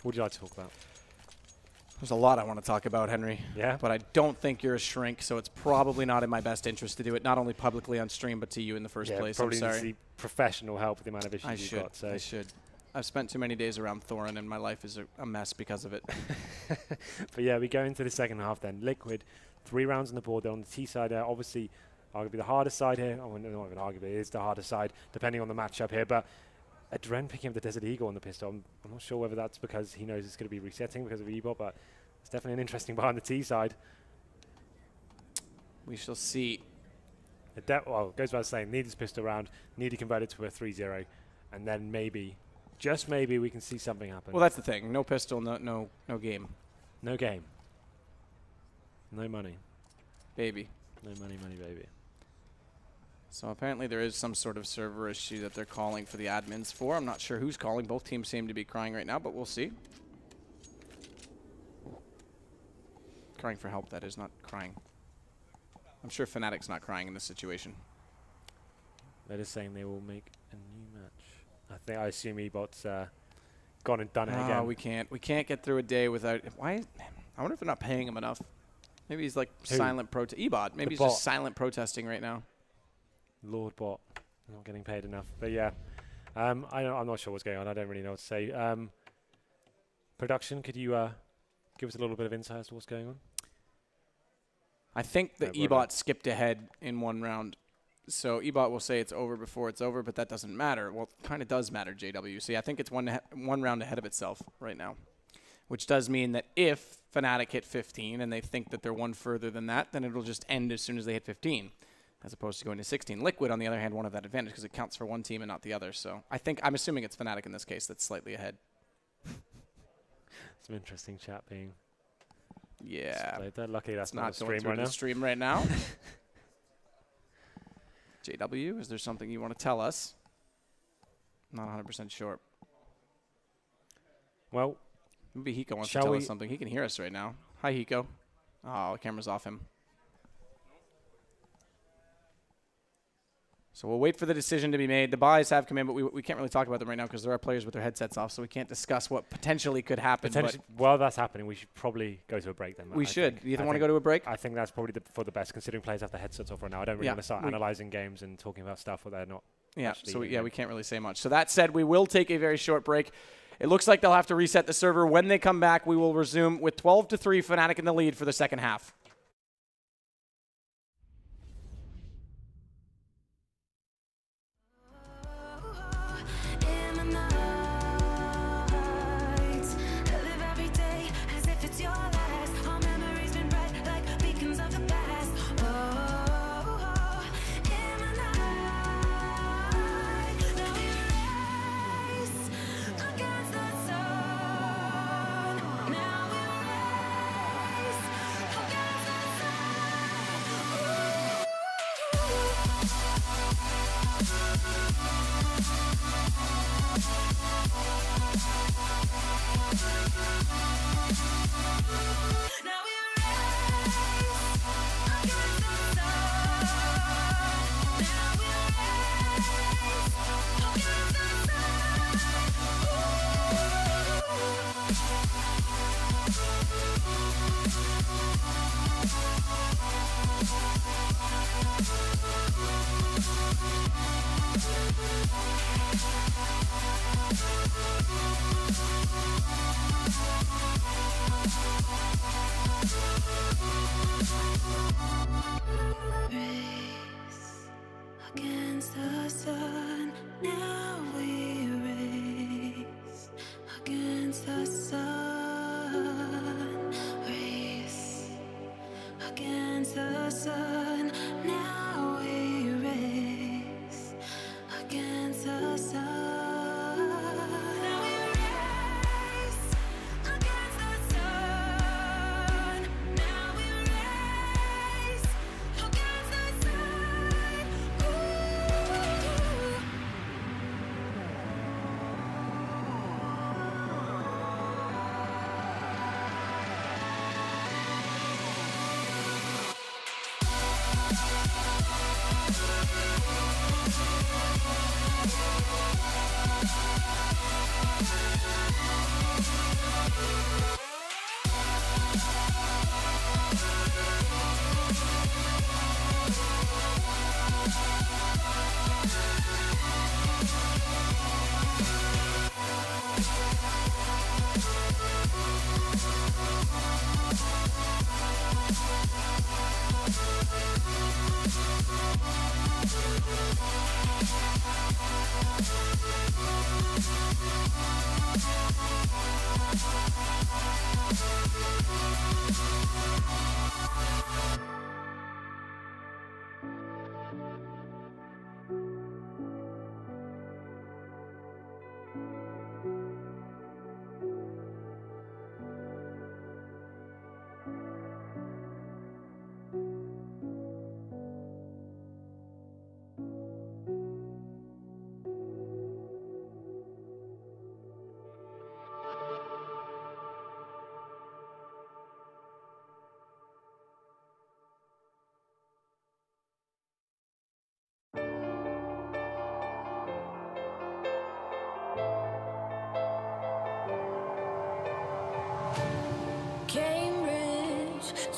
would you like to talk about? There's a lot I want to talk about, Henry. Yeah? But I don't think you're a shrink, so it's probably not in my best interest to do it, not only publicly on stream, but to you in the first place. Probably I'm sorry. need to see professional help with the amount of issues you've got. So. I should. I've spent too many days around Thorin, and my life is a mess because of it. But yeah, we go into the second half then. Liquid, 3 rounds on the board. They're on the T side there. Obviously, arguably the hardest side here. Oh, not even arguably, it is the hardest side, depending on the matchup here. But Adren picking up the Desert Eagle on the pistol. I'm not sure whether that's because he knows it's going to be resetting because of Ebot, but it's definitely an interesting behind the T side. We shall see. Well, it goes without saying, need this pistol round, need to convert it to a 3-0, and then maybe, just maybe, we can see something happen. Well, that's the thing. No pistol, no game. No game. No money. Baby. No money, baby. So apparently there is some sort of server issue that they're calling for the admins for. I'm not sure who's calling. Both teams seem to be crying right now, but we'll see. Crying for help, that is, not crying. I'm sure Fnatic's not crying in this situation. They're just saying they will make a new match. I assume Ebot's gone and done it again. We can't get through a day without. Why? I wonder if they're not paying him enough. Maybe he's like silent protest. Ebot. Maybe he's just silent protesting right now. Lord bot, not getting paid enough. But yeah, I'm not sure what's going on. I don't really know what to say. Production, could you give us a little bit of insight as to what's going on? I think that Ebot skipped ahead in one round. So Ebot will say it's over before it's over, but that doesn't matter. Well, it kind of does matter, JW. See, I think it's one round ahead of itself right now, which does mean that if Fnatic hit 15 and they think that they're one further than that, then it'll just end as soon as they hit 15, as opposed to going to 16. Liquid, on the other hand, won't have that advantage because it counts for one team and not the other. So I'm assuming it's Fnatic in this case that's slightly ahead. Some interesting chat being. Yeah. Luckily that's not going through the stream right now. JW, is there something you want to tell us? Not 100% sure. Well, maybe Hiko wants to tell us something. He can hear us right now. Hi, Hiko. Oh, the camera's off him. So we'll wait for the decision to be made. The buys have come in, but we can't really talk about them right now because there are players with their headsets off, so we can't discuss what potentially could happen. While that's happening, we should probably go to a break then. We should. Do you want to go to a break? I think that's probably for the best, considering players have their headsets off right now. I don't really want to start analyzing games and talking about stuff where they're not. Yeah, so we can't really say much. So that said, we will take a very short break. It looks like they'll have to reset the server. When they come back, we will resume with 12-3, Fnatic in the lead for the second half.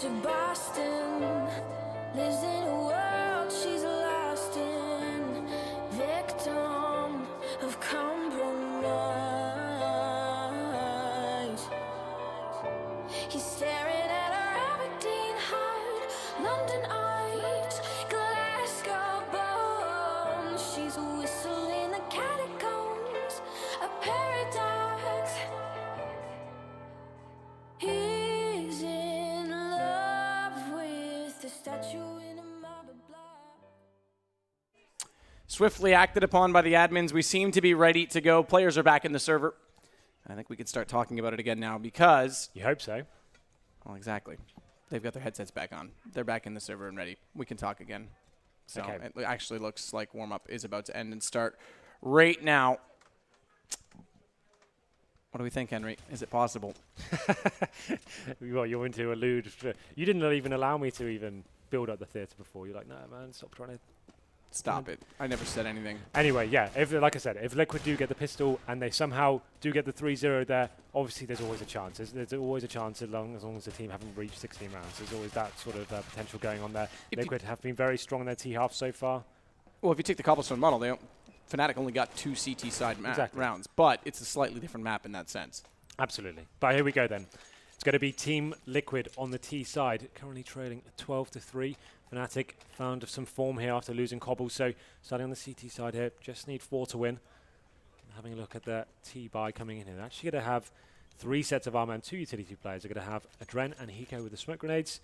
to Boston, lives in a world she's lost in, victim of compromise. He's staring at her Aberdeen heart, London eyes, Glasgow bones. She's whistling the catacombs, a paradox. He's in love with the statue in a marble block. Swiftly acted upon by the admins. We seem to be ready to go. Players are back in the server. I think we could start talking about it again now because... You hope so. Well, exactly. They've got their headsets back on. They're back in the server and ready. We can talk again. So Okay. It actually looks like warm-up is about to end and start right now. What do we think, Henry? Is it possible? Well, you want to allude. You didn't even allow me to even build up the theatre before. You're like, no, man, stop trying to. Stop it. I never said anything. Anyway, yeah, if, like I said, if Liquid do get the pistol and they somehow do get the 3-0 there, obviously there's always a chance. There's always a chance as long as the team haven't reached 16 rounds. There's always that sort of potential going on there. Liquid have been very strong in their T-half so far. Well, if you take the Cobblestone model, Fnatic only got 2 CT side rounds, but it's a slightly different map in that sense. Absolutely. But here we go then. It's going to be Team Liquid on the T side, currently trailing 12-3. Fnatic found some form here after losing Cobble, so starting on the CT side here, just need 4 to win. Having a look at the T buy coming in here, they're actually going to have 3 sets of armor and 2 utility players. They're going to have Adren and Hiko with the smoke grenades,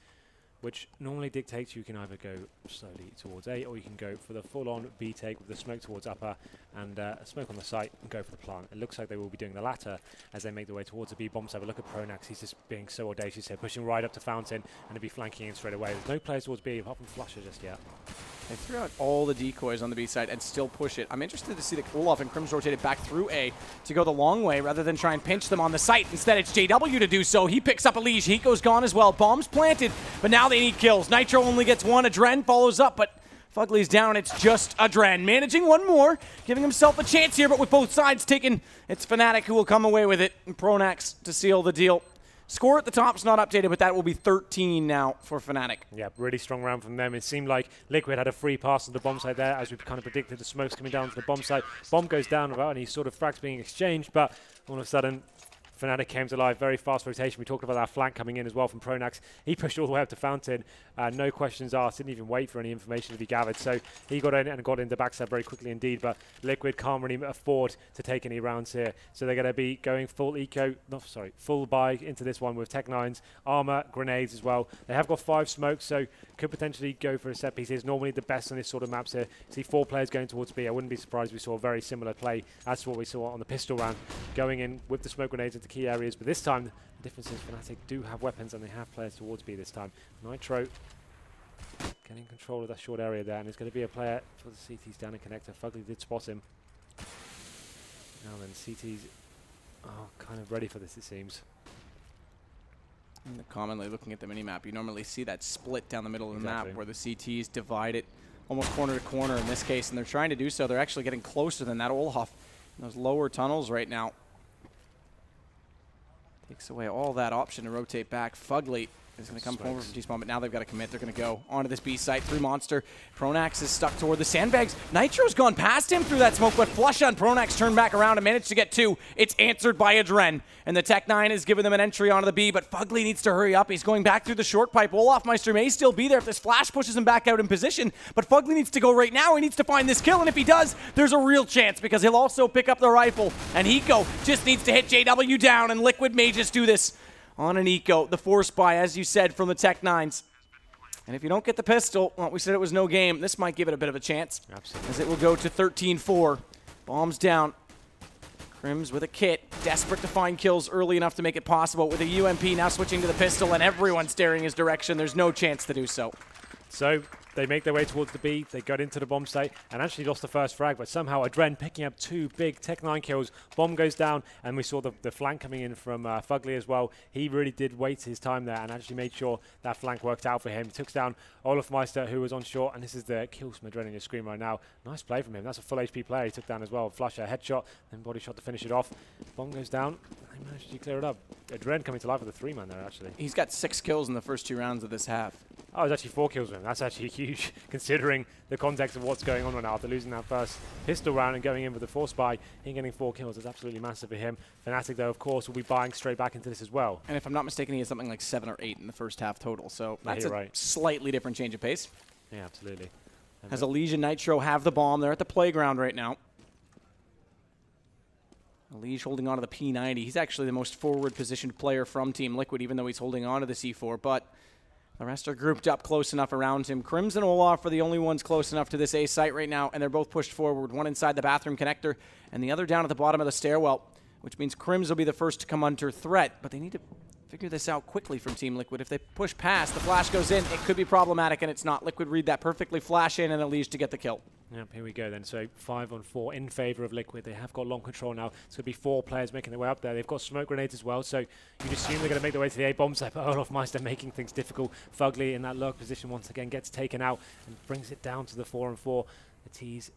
which normally dictates you can either go slowly towards A or you can go for the full-on B take with the smoke towards upper and a smoke on the site and go for the plant. It looks like they will be doing the latter as they make their way towards the B bomb site. But look at Pronax, he's just being so audacious here, pushing right up to Fountain and to be flanking in straight away. There's no players towards B apart from Flusher just yet. They threw out all the decoys on the B side and still push it. I'm interested to see that Olaf and Crims rotated back through A to go the long way rather than try and pinch them on the site. Instead, it's JW to do so. He picks up a leash. Hiko's gone as well. Bombs planted, but now they need kills. Nitro only gets 1. Adren follows up, but Fugly's down. It's just Adren managing 1 more, giving himself a chance here, but with both sides taken, it's Fnatic who will come away with it, and Pronax to seal the deal. Score at the top's not updated, but that will be 13 now for Fnatic. Yeah, really strong round from them. It seemed like Liquid had a free pass on the bomb site there, as we kind of predicted. The smoke's coming down to the bomb site. Bomb goes down without any sort of frags being exchanged, but all of a sudden, Fnatic came to life. Very fast rotation. We talked about that flank coming in as well from Pronax. He pushed all the way up to Fountain. No questions asked. Didn't even wait for any information to be gathered. So he got in and got into backstab very quickly indeed. But Liquid can't really afford to take any rounds here. So they're going to be going full full buy into this one with Tech 9s, armor, grenades as well. They have got 5 smokes, so could potentially go for a set piece. It's normally the best on this sort of maps here. See 4 players going towards B. I wouldn't be surprised if we saw a very similar play as to what we saw on the pistol round, going in with the smoke grenades into key areas. But this time, the difference is Fnatic do have weapons and they have players towards B this time. Nitro getting control of that short area there, and there's going to be a player for the CT's down in connector. Fugly did spot him. Now then, CT's kind of ready for this, it seems. And commonly looking at the minimap, you normally see that split down the middle of the map where the CTs divide it almost corner to corner in this case, and they're trying to do so. They're actually getting closer than that. Olaf in those lower tunnels right now takes away all that option to rotate back. Fugly is going to come forward from T-spawn, but now they've got to commit. They're going to go onto this B site through Monster. Pronax is stuck toward the sandbags. Nitro's gone past him through that smoke, but Flush on Pronax turned back around and managed to get 2. It's answered by Adren, and the Tech 9 is giving them an entry onto the B, but Fugly needs to hurry up. He's going back through the short pipe. Olafmeister may still be there if this flash pushes him back out in position, but Fugly needs to go right now. He needs to find this kill, and if he does, there's a real chance because he'll also pick up the rifle, and Hiko just needs to hit JW down, and Liquid may just do this on an eco. The force buy, as you said, from the Tech 9s. And if you don't get the pistol, well, we said it was no game. This might give it a bit of a chance. Absolutely. As it will go to 13-4. Bombs down. Crims with a kit, desperate to find kills early enough to make it possible. With a UMP now switching to the pistol and everyone staring his direction, there's no chance to do so. So they make their way towards the B, they got into the bomb site, and actually lost the first frag, but somehow Adren picking up 2 big Tech-9 kills, bomb goes down, and we saw the flank coming in from Fugly as well. He really did wait his time there and actually made sure that flank worked out for him. Took down Olafmeister, who was on short, and this is the kills from Adren on your screen right now. Nice play from him. That's a full HP player he took down as well. Flusher, headshot, then body shot to finish it off. Bomb goes down, they managed to clear it up. Adren coming to life with a 3-man there, actually. He's got 6 kills in the first 2 rounds of this half. Oh, it's actually 4 kills with him. That's actually huge, considering the context of what's going on right now. After losing that first pistol round and going in with the force buy, him getting 4 kills is absolutely massive for him. Fnatic, though, of course, will be buying straight back into this as well. And if I'm not mistaken, he has something like 7 or 8 in the first half total. So that's a right. slightly different change of pace. Yeah, absolutely. As Elige and Nitro have the bomb, they're at the playground right now. Elige holding on to the P90. He's actually the most forward positioned player from Team Liquid, even though he's holding on to the C4. But the rest are grouped up close enough around him. Crims and Olaf are the only ones close enough to this A site right now, and they're both pushed forward, one inside the bathroom connector and the other down at the bottom of the stairwell, which means Crims will be the first to come under threat. But they need to figure this out quickly from Team Liquid. If they push past, the flash goes in, it could be problematic, and it's not. Liquid read that perfectly, flash in, and Elige to get the kill. Yep, here we go then. So 5 on 4 in favor of Liquid. They have got long control now. It's going to be 4 players making their way up there. They've got smoke grenades as well, so you'd assume they're going to make their way to the A bomb site, but Olafmeister making things difficult. Fugly in that lurk position once again gets taken out and brings it down to the 4 on 4. The T's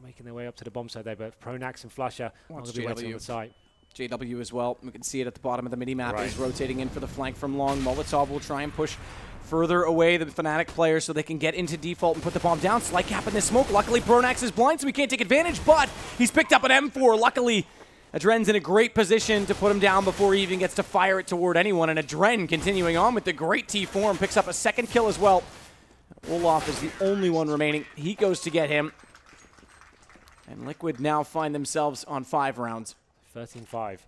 making their way up to the bomb site there, but Pronax and Flusher are going to be waiting on the site. JW as well. We can see it at the bottom of the mini-map. Right. He's rotating in for the flank from long. Molotov will try and push further away the Fnatic players so they can get into default and put the bomb down. Slight cap in this smoke. Luckily, Pronax is blind, so he can't take advantage, but he's picked up an M4. Luckily, Adren's in a great position to put him down before he even gets to fire it toward anyone, and Adren continuing on with the great T-form, picks up a 2nd kill as well. Olaf is the only one remaining. He goes to get him, and Liquid now find themselves on 5 rounds. 13-5.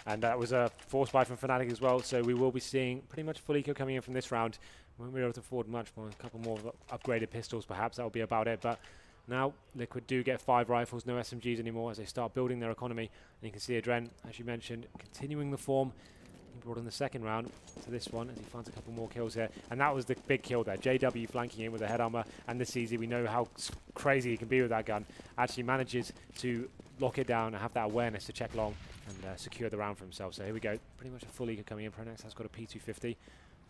And that was a force buy from Fnatic as well, so we will be seeing pretty much full eco coming in from this round. We won't be able to afford much more, a couple more upgraded pistols perhaps, that'll be about it. But now Liquid do get 5 rifles, no SMGs anymore as they start building their economy. And you can see Adren, as you mentioned, continuing the form. He brought in the 2nd round to this one as he finds a couple more kills here. And that was the big kill there. JW flanking in with the head armor and the CZ. We know how crazy he can be with that gun. Actually manages to lock it down and have that awareness to check long and secure the round for himself. So here we go. Pretty much a full eco coming in. Pronax has got a P250.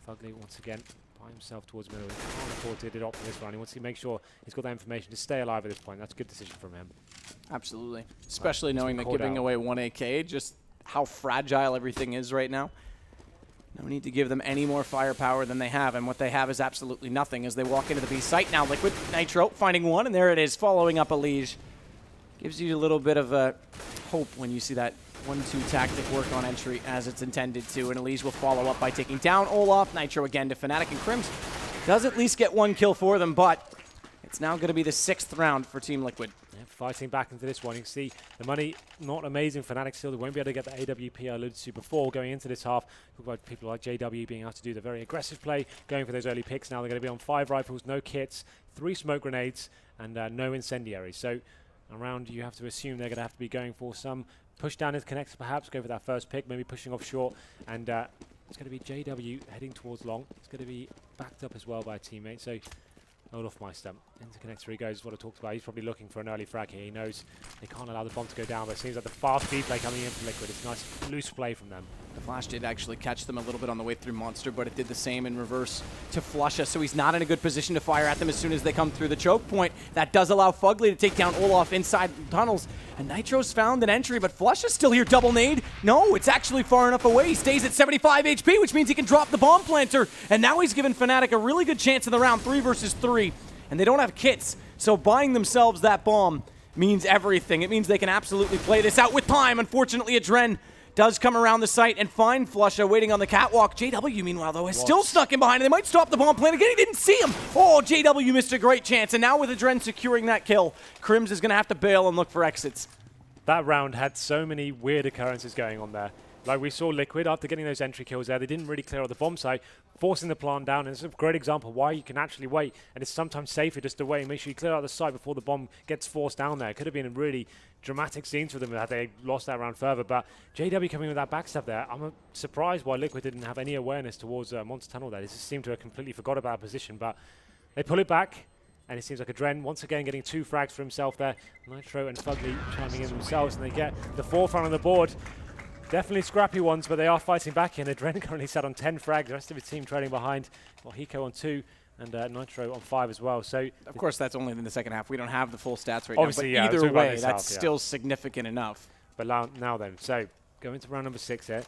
Fugly once again by himself towards the middle. He can't afford to adopt this round. He wants to make sure he's got that information to stay alive at this point. That's a good decision from him. Absolutely. Especially knowing that giving away 1 AK, just how fragile everything is right now. No need to give them any more firepower than they have, and what they have is absolutely nothing as they walk into the B site now. Liquid, Nitro finding one, and there it is, following up Elige. Gives you a little bit of a hope when you see that 1-2 tactic work on entry as it's intended to, and Elige will follow up by taking down Olaf. Nitro again to Fnatic, and Crims does at least get 1 kill for them, but it's now going to be the 6th round for Team Liquid. Yeah, fighting back into this one. You can see the money not amazing for Fnatic still. They won't be able to get the AWP I alluded to before going into this half. Talk about people like JW being able to do the very aggressive play, going for those early picks. Now they're going to be on 5 rifles, no kits, 3 smoke grenades, and no incendiaries. So around, you have to assume they're going to have to be going for some push down his connector, perhaps go for that first pick, maybe pushing off short, and it's going to be JW heading towards long. It's going to be backed up as well by a teammate. So Olafmeister into connector he goes, is what I talked about. He's probably looking for an early frag here. He knows they can't allow the bomb to go down, but it seems like the fast B play coming in from Liquid. It's nice loose play from them. The flash did actually catch them a little bit on the way through Monster, but it did the same in reverse to Flusha, so he's not in a good position to fire at them as soon as they come through the choke point. That does allow Fugly to take down Olaf inside tunnels, and Nitro's found an entry, but Flusha's still here, double nade. No, it's actually far enough away. He stays at 75 HP, which means he can drop the bomb planter, and now he's given Fnatic a really good chance in the round, 3 versus 3, and they don't have kits, so buying themselves that bomb means everything. It means they can absolutely play this out with time. Unfortunately, Adren does come around the site and find Flusha waiting on the catwalk. JW, meanwhile, though, is still stuck in behind. They might stop the bomb plant again. He didn't see him. Oh, JW missed a great chance. And now with Adren securing that kill, Crims is going to have to bail and look for exits. That round had so many weird occurrences going on there. Like we saw Liquid, after getting those entry kills there, they didn't really clear out the bomb site, forcing the plant down. And it's a great example why you can actually wait. And it's sometimes safer just to wait and make sure you clear out the site before the bomb gets forced down there. It could have been a really dramatic scenes for them had they lost that round further. But JW coming with that backstab there, I'm surprised why Liquid didn't have any awareness towards Monster Tunnel there. They just seemed to have completely forgot about our position. But They pull it back, and it seems like Adren once again getting 2 frags for himself there. Nitro and Fugly chiming in themselves, and they get the 4th round on the board. Definitely scrappy ones, but they are fighting back in. Adren currently sat on 10 frags, the rest of his team trailing behind. Well, Hiko on 2, and Nitro on 5 as well. So of course, that's only in the second half. We don't have the full stats right obviously, now, but either way, that's half, still significant enough. But now then, so going to round number 6 here.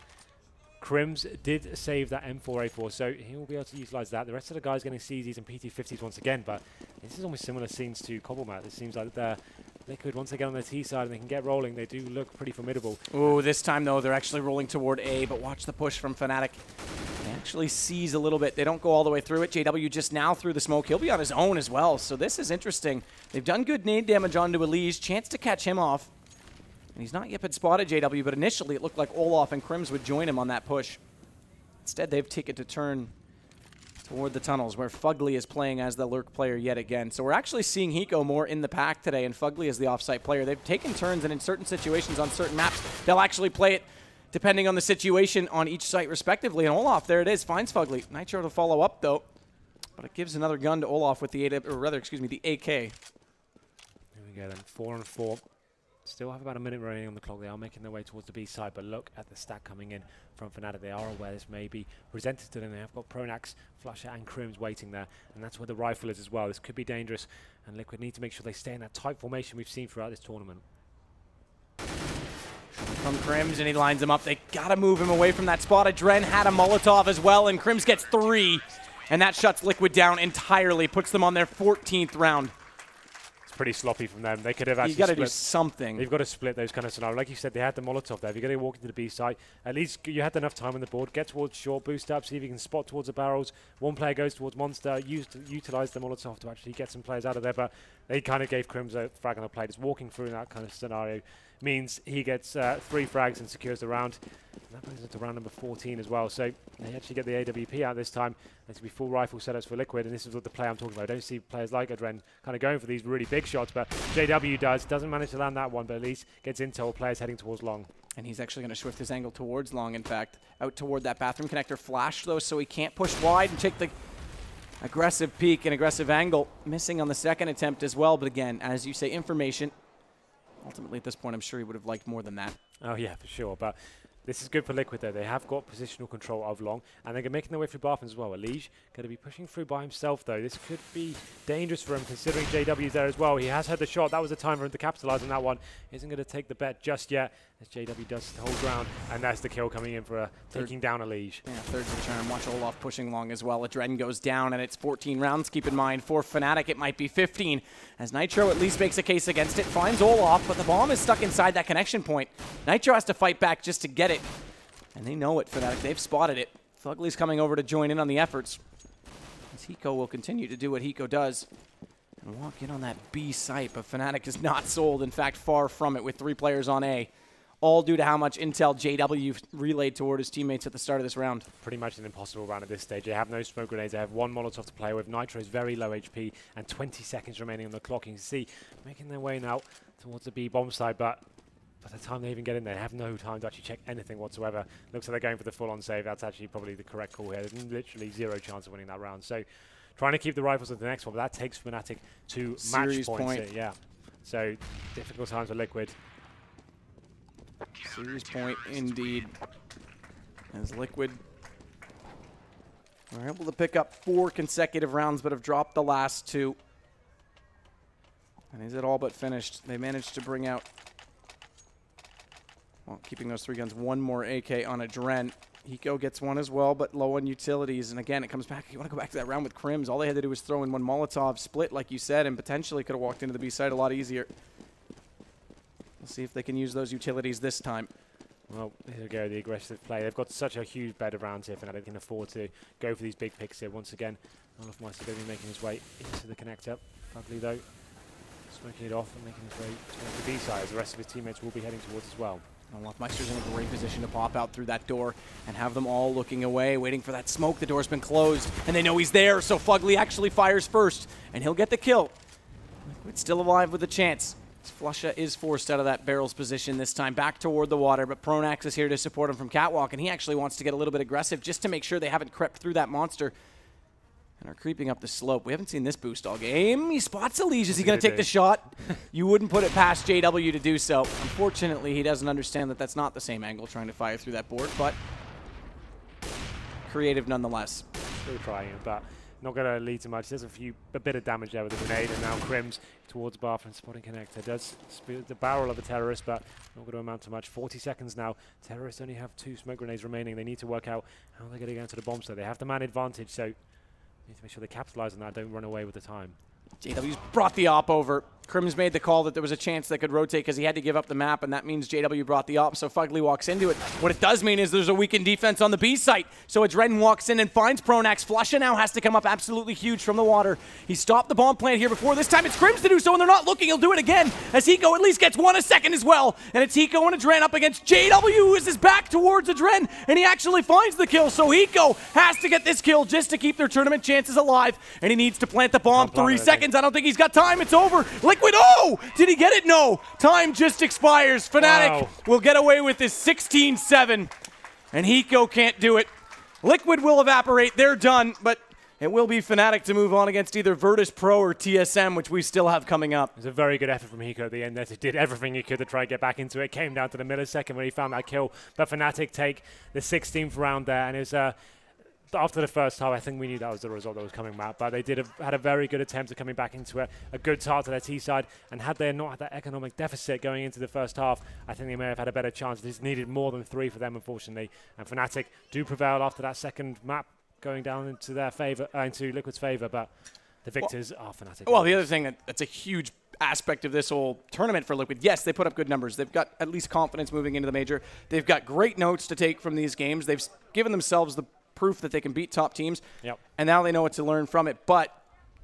Crims did save that M4A4, so he will be able to utilize that. The rest of the guys getting CZs and PT50s once again, but this is almost similar scenes to Cobblemat. It seems like they're Liquid once again on the T side, and they can get rolling. They do look pretty formidable. Ooh, this time though, they're actually rolling toward A, but watch the push from Fnatic. They actually seize a little bit. They don't go all the way through it. JW just now through the smoke. He'll be on his own as well, so this is interesting. They've done good nade damage onto Elise. Chance to catch him off. And he's not yet been spotted, JW, but initially it looked like Olaf and Crims would join him on that push. Instead, they've taken to turn toward the tunnels, where Fugly is playing as the lurk player yet again. So we're actually seeing Hiko more in the pack today, and Fugly is the offsite player. They've taken turns, and in certain situations on certain maps, they'll actually play it depending on the situation on each site respectively. And Olaf, there it is, finds Fugly. Nitro to follow up, though. But it gives another gun to Olaf with the the AK. There we go then, 4 on 4. Still have about a minute remaining on the clock. They are making their way towards the B side, but look at the stack coming in from Fnatic. They are aware this may be presented to them. They have got Pronax, Flusher, and Crims waiting there, and that's where the rifle is as well. This could be dangerous, and Liquid need to make sure they stay in that tight formation we've seen throughout this tournament. From Crims, and he lines him up. They gotta move him away from that spot. Adren had a Molotov as well, and Crims gets 3, and that shuts Liquid down entirely, puts them on their 14th round. Pretty sloppy from them. They could have actually you got to do something. They've got to split those kind of scenarios. Like you said, they had the Molotov there. If you're going to walk into the B site, at least you had enough time on the board. Get towards short, boost up, see if you can spot towards the barrels. One player goes towards Monster, utilize the Molotov to actually get some players out of there, but they kind of gave Crims a frag on the play. Just walking through that kind of scenario means he gets 3 frags and secures the round. And that brings us to round number 14 as well. So they actually get the AWP out this time. There's going to be full rifle setups for Liquid, and this is what the play I'm talking about. I don't see players like Adren kind of going for these really big shots, but JW doesn't manage to land that one, but at least gets intel, players heading towards long. And he's actually going to shift his angle towards long, in fact, out toward that bathroom connector flash, though, so he can't push wide and take the aggressive peek and aggressive angle. Missing on the second attempt as well, but again, as you say, information. Ultimately, at this point, I'm sure he would have liked more than that. Oh, yeah, for sure. But this is good for Liquid, though. They have got positional control of long, and they're making their way through bathrooms as well. Elige going to be pushing through by himself, though. This could be dangerous for him, considering JW's there as well. He has had the shot. That was the time for him to capitalize on that one. Isn't going to take the bet just yet, as JW does hold ground, and that's the kill coming in for taking down Elige. Yeah, third to the charm. Watch Olaf pushing long as well. Adren goes down, and it's 14 rounds. Keep in mind, for Fnatic, it might be 15, as Nitro at least makes a case against it, finds Olaf, but the bomb is stuck inside that connection point. Nitro has to fight back just to get it. And they know it, Fnatic. They've spotted it. Fugly's coming over to join in on the efforts, as Hiko will continue to do what Hiko does and walk in on that B site, but Fnatic is not sold. In fact, far from it, with 3 players on A, all due to how much intel JW relayed toward his teammates at the start of this round. Pretty much an impossible round at this stage. They have no smoke grenades. They have 1 Molotov to play with. Nitro's very low HP and 20 seconds remaining on the clock. You can see making their way now towards the B bomb side, but by the time they even get in there, they have no time to actually check anything whatsoever. Looks like they're going for the full-on save. That's actually probably the correct call here. There's literally 0 chance of winning that round. So trying to keep the rifles at the next one, but that takes Fnatic to match points. Yeah. So difficult times for Liquid. Series point indeed, as Liquid were able to pick up 4 consecutive rounds, but have dropped the last 2. And is it all but finished? They managed to bring out, well, keeping those 3 guns, 1 more AK on Adren. Hiko gets 1 as well, but low on utilities. And again, it comes back. You want to go back to that round with Crims. All they had to do was throw in 1 Molotov, split, like you said, and potentially could have walked into the B side a lot easier. We'll see if they can use those utilities this time. Well, here we go, the aggressive play. They've got such a huge bed of rounds here, and they can afford to go for these big picks here. Once again, Olaf Meister going to be making his way into the connector. Fugly, though, smoking it off and making his way towards the B side, as the rest of his teammates will be heading towards as well. Olaf Meister's in a great position to pop out through that door and have them all looking away, waiting for that smoke. The door's been closed, and they know he's there, so Fugly actually fires first, and he'll get the kill. Liquid's still alive with a chance. Flusha is forced out of that barrel's position this time, back toward the water, but Pronax is here to support him from Catwalk, and he actually wants to get a little bit aggressive just to make sure they haven't crept through that monster. and are creeping up the slope. We haven't seen this boost all game. He spots a Liege. Is he going to take the shot? You wouldn't put it past JW to do so. Unfortunately, he doesn't understand that that's not the same angle trying to fire through that board, but creative nonetheless. Still trying it, but not going to lead to much. There's a bit of damage there with the grenade, and now Crims towards Bath and spotting connector. Does the barrel of the terrorist, but not going to amount to much. 40 seconds now. Terrorists only have 2 smoke grenades remaining. They need to work out how they're going to get into the bomb, so they have the man advantage, so need to make sure they capitalize on that, don't run away with the time. JW's brought the op over. Crims made the call that there was a chance they could rotate because he had to give up the map, and that means JW brought the op, so Fugly walks into it. What it does mean is there's a weakened defense on the B site, so Adren walks in and finds Pronax. Flusha now has to come up absolutely huge from the water. He stopped the bomb plant here before. This time it's Crims to do so, and they're not looking. He'll do it again as Hiko at least gets 1 a second as well. And it's Hiko and Adren up against JW, who is his back towards Adren, and he actually finds the kill. So Hiko has to get this kill just to keep their tournament chances alive, and he needs to plant the bomb. 3 seconds. I don't think he's got time. It's over. Liquid, oh! Did he get it? No. Time just expires. Fnatic will get away with this 16-7, and Hiko can't do it. Liquid will evaporate. They're done, but it will be Fnatic to move on against either Virtus Pro or TSM, which we still have coming up. It was a very good effort from Hiko at the end there. He did everything he could to try and get back into it. Came down to the millisecond when he found that kill, but Fnatic take the 16th round there, and it was after the first half, I think we knew that was the result that was coming out, but they had a very good attempt at coming back into it, a good start to their T side, and had they not had that economic deficit going into the first half, I think they may have had a better chance. This needed more than 3 for them, unfortunately, and Fnatic do prevail after that second map going down into their favour, into Liquid's favour, but the victors are Fnatic. Well, the other thing that's a huge aspect of this whole tournament for Liquid, yes, they put up good numbers. They've got at least confidence moving into the major. They've got great notes to take from these games. They've given themselves the proof that they can beat top teams, and now they know what to learn from it. But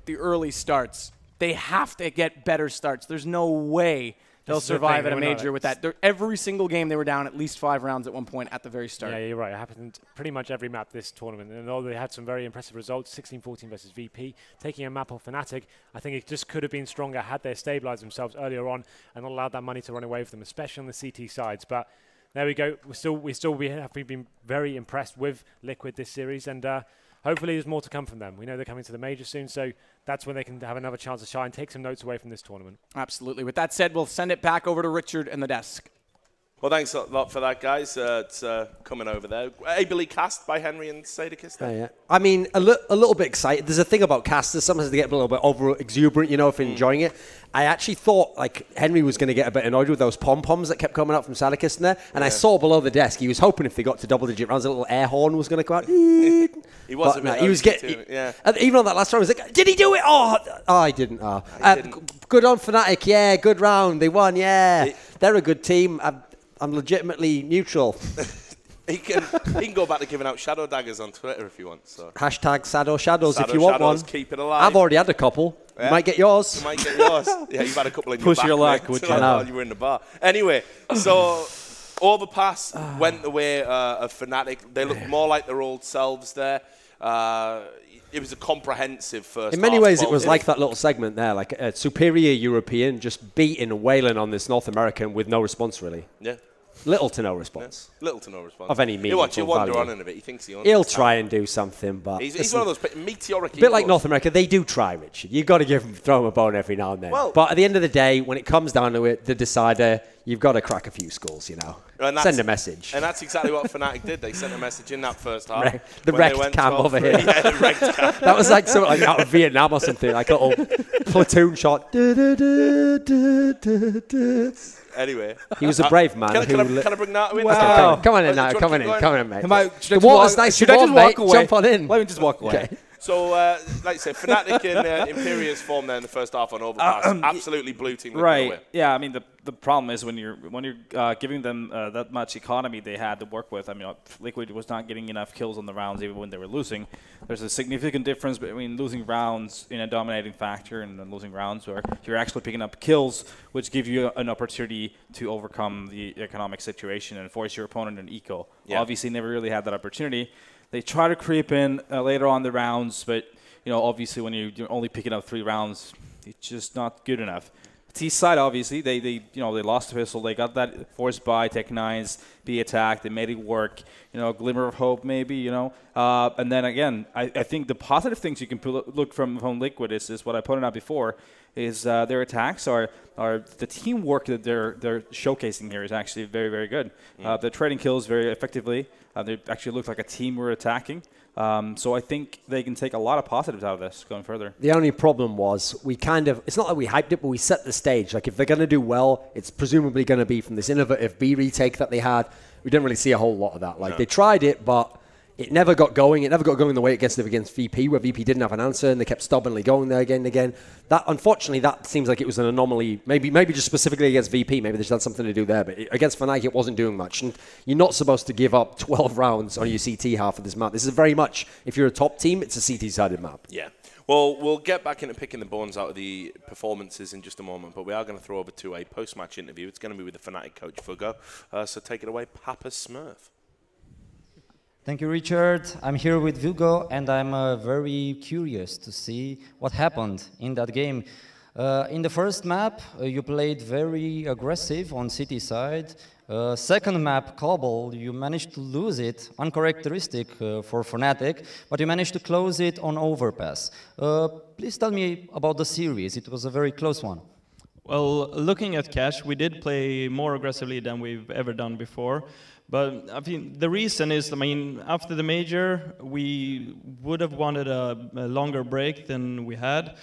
the early starts, they have to get better starts. There's no way they'll survive at a major with that. Every single game they were down at least 5 rounds at one point at the very start. Yeah, you're right. It happened pretty much every map this tournament. And although they had some very impressive results, 16-14 versus VP, taking a map off Fnatic, I think it just could have been stronger had they stabilized themselves earlier on and not allowed that money to run away with them, especially on the CT sides. But there we go. We have been very impressed with Liquid this series, and hopefully there's more to come from them. We know they're coming to the major soon, so that's when they can have another chance to shine, take some notes away from this tournament. Absolutely. With that said, we'll send it back over to Richard and the desk. Well, thanks a lot for that, guys. It's coming over there. Ably cast by Henry and Sadakis there. Yeah. I mean, a little bit excited. There's a thing about casters. Sometimes they get a little bit over exuberant, you know, if enjoying it. I actually thought, like, Henry was going to get a bit annoyed with those pom-poms that kept coming out from Sadakis in there. And I saw below the desk, he was hoping if they got to double-digit rounds, a little air horn was going to come out. He was a bit he was getting, even on that last round, he was like, did he do it? Oh, I didn't. Oh. Good on Fnatic. Yeah, good round. They won. Yeah. They're a good team. I'm legitimately neutral. He can go back to giving out shadow daggers on Twitter if you want. So. Hashtag Sado Shadows if you want one. Keep it alive. I've already had a couple. Yeah. You might get yours. You might get yours. Yeah, you've had a couple in Push your back. Push your luck. While you were in the bar. Anyway, so Overpass went the way of Fnatic. They looked more like their old selves there. It was a comprehensive first half. In many ways, it was like that little segment there, like a superior European just beating and wailing on this North American with no response, really. Yeah. Little to no response. Yeah. Little to no response. Of any meaningful you wander value. on in a bit. He thinks he'll try and do something, but he's one of those meteoric. A bit like North America, they do try, Richard. You've got to throw them a bone every now and then. Well, but at the end of the day, when it comes down to it, the decider, you've got to crack a few skulls, you know. Send a message. And that's exactly what Fnatic did. They sent a message in that first half. The wrecked cam over here. Yeah, the wrecked cam. That was like something like out of Vietnam or something, like a little platoon shot. Anyway, he was a brave man. Can I bring Nato in? Wow. Come on in, Nato. Come on in. The water's nice and warm, mate. Jump on in. Let me just walk away. Okay. So, like I said, Fnatic in Imperia's form there in the first half on Overpass, absolutely blue team. Right. Yeah. I mean, the problem is when you're giving them that much economy they had to work with. I mean, Liquid was not getting enough kills on the rounds even when they were losing. There's a significant difference between losing rounds in a dominating factor and then losing rounds where you're actually picking up kills, which give you an opportunity to overcome the economic situation and force your opponent an eco. Yeah. Obviously, never really had that opportunity. They try to creep in later on the rounds, but obviously when you're only picking up 3 rounds, it's just not good enough. T side, obviously, they lost the pistol. They got that forced by Tech9's B attack. They made it work. A glimmer of hope, maybe. And then again, I think the positive things you can look from Liquid is what I pointed out before, is their attacks are the teamwork that they're showcasing here is actually very, very good. They're trading kills very effectively. They actually look like a team we're attacking. So I think they can take a lot of positives out of this going further. The only problem was it's not that we hyped it, but we set the stage. Like, if they're going to do well, it's presumably going to be from this innovative B retake that they had. We didn't really see a whole lot of that. Like, they tried it, but it never got going. It never got going the way it gets against VP, where VP didn't have an answer, and they kept stubbornly going there again and again. That, unfortunately, that seems like it was an anomaly. Maybe just specifically against VP. Maybe there's had something to do there. But against Fnatic, it wasn't doing much. And you're not supposed to give up 12 rounds on your CT half of this map. This is very much, if you're a top team, it's a CT-sided map. Yeah. Well, we'll get back into picking the bones out of the performances in just a moment, but we are going to throw over to a post-match interview. It's going to be with the Fnatic coach, Fugo. So take it away, Papa Smurf. Thank you, Richard. I'm here with Vugo, and I'm very curious to see what happened in that game. In the first map, you played very aggressive on City side. Second map, Cobble, you managed to lose it, uncharacteristic for Fnatic, but you managed to close it on Overpass. Please tell me about the series. It was a very close one. Well, looking at Cash, we did play more aggressively than we've ever done before. But I think the reason is, after the major, we would have wanted a longer break than we had.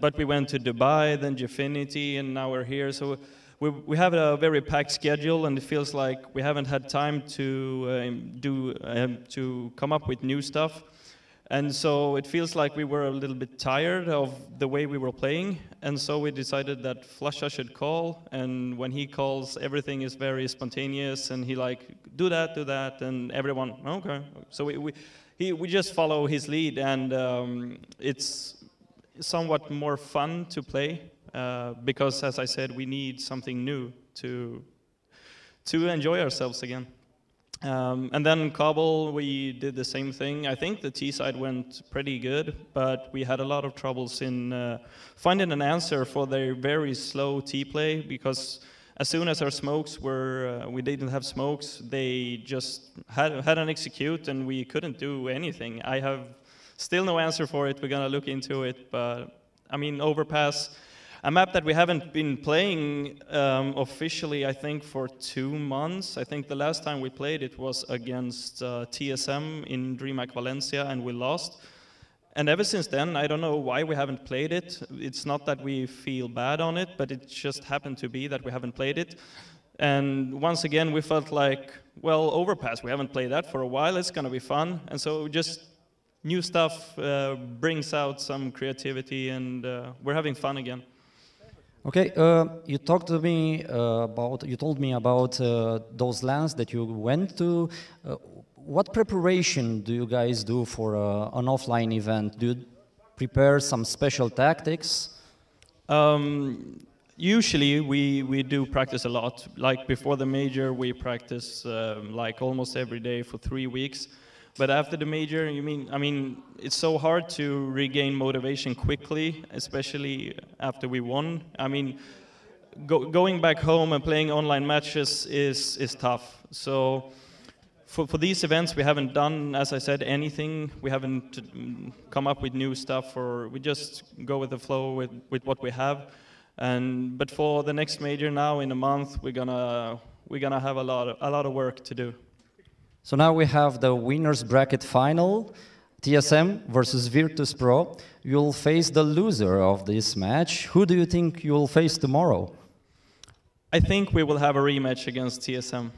But we went to Dubai, then Gfinity, and now we're here. So we have a very packed schedule, and it feels like we haven't had time to come up with new stuff. And so it feels like we were a little bit tired of the way we were playing, and so we decided that Flusha should call, and when he calls, everything is very spontaneous, and he do that, and everyone, okay. So we just follow his lead, and it's somewhat more fun to play, because, as I said, we need something new to enjoy ourselves again. And then Cobble, we did the same thing. I think the T side went pretty good, but we had a lot of troubles in finding an answer for their very slow T play, because as soon as our smokes we didn't have smokes, they just had an execute, and we couldn't do anything. I have still no answer for it. We're gonna look into it, but Overpass, a map that we haven't been playing officially, I think, for 2 months. I think the last time we played it was against TSM in DreamHack Valencia, and we lost. And ever since then, I don't know why we haven't played it. It's not that we feel bad on it, but it just happened to be that we haven't played it. And once again, we felt like, well, Overpass, we haven't played that for a while. It's going to be fun. And so just new stuff brings out some creativity, and we're having fun again. Okay, you told me about those LANs that you went to. What preparation do you guys do for an offline event? Do you prepare some special tactics? Usually we do practice a lot. Like before the major, we practice almost every day for 3 weeks. But after the major, it's so hard to regain motivation quickly, especially after we won. Going back home and playing online matches is tough. So for these events, we haven't done, as I said, anything. We haven't come up with new stuff, or we just go with the flow with what we have. But for the next major now in a month, we're gonna have a lot of work to do. So now we have the winners bracket final, TSM versus Virtus Pro. You'll face the loser of this match. Who do you think you'll face tomorrow? I think we will have a rematch against TSM.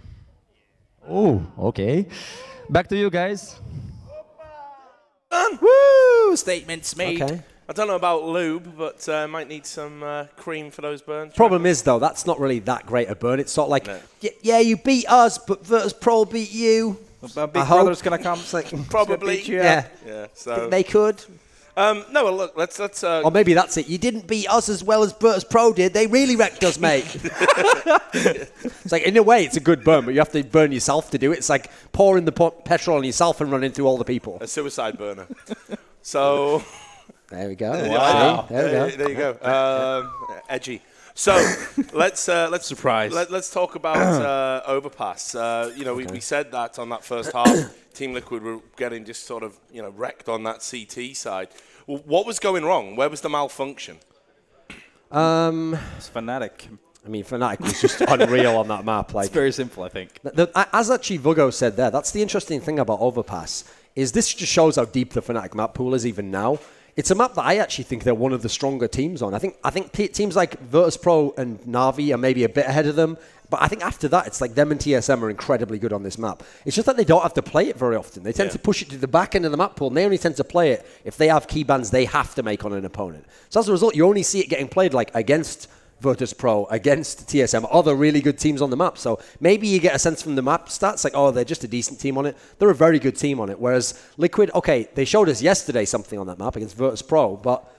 Oh, okay. Back to you guys. Woo! Statements made. Okay. I don't know about lube, but might need some cream for those burns. Problem is, though, that's not really that great a burn. It's sort of like, yeah, you beat us, but Virtus Pro beat you. Big Brother's going to come. Probably. Yeah. So they could. No, well, look, let's. Or maybe that's it. You didn't beat us as well as Virtus Pro did. They really wrecked us, mate. It's like, in a way, it's a good burn, but you have to burn yourself to do it. It's like pouring the petrol on yourself and running through all the people. A suicide burner. So. There we go. Wow. There you go. Edgy. So let's surprise. Let's talk about Overpass. We said that on that first half, Team Liquid were getting just sort of, wrecked on that CT side. Well, what was going wrong? Where was the malfunction? It's Fnatic. I mean, Fnatic was just unreal on that map. Like, It's very simple, I think. As actually Vugo said there, that's the interesting thing about Overpass, is this just shows how deep the Fnatic map pool is even now. It's a map that I actually think they're one of the stronger teams on. I think teams like Virtus.pro and Na'Vi are maybe a bit ahead of them. But I think after that, it's like them and TSM are incredibly good on this map. It's just that they don't have to play it very often. They tend to push it to the back end of the map pool, and they only tend to play it if they have keybans they have to make on an opponent. So as a result, you only see it getting played like against Virtus.pro, against TSM, other really good teams on the map. So maybe you get a sense from the map stats, like, oh, they're just a decent team on it. They're a very good team on it. Whereas Liquid, okay, they showed us yesterday something on that map against Virtus.pro, but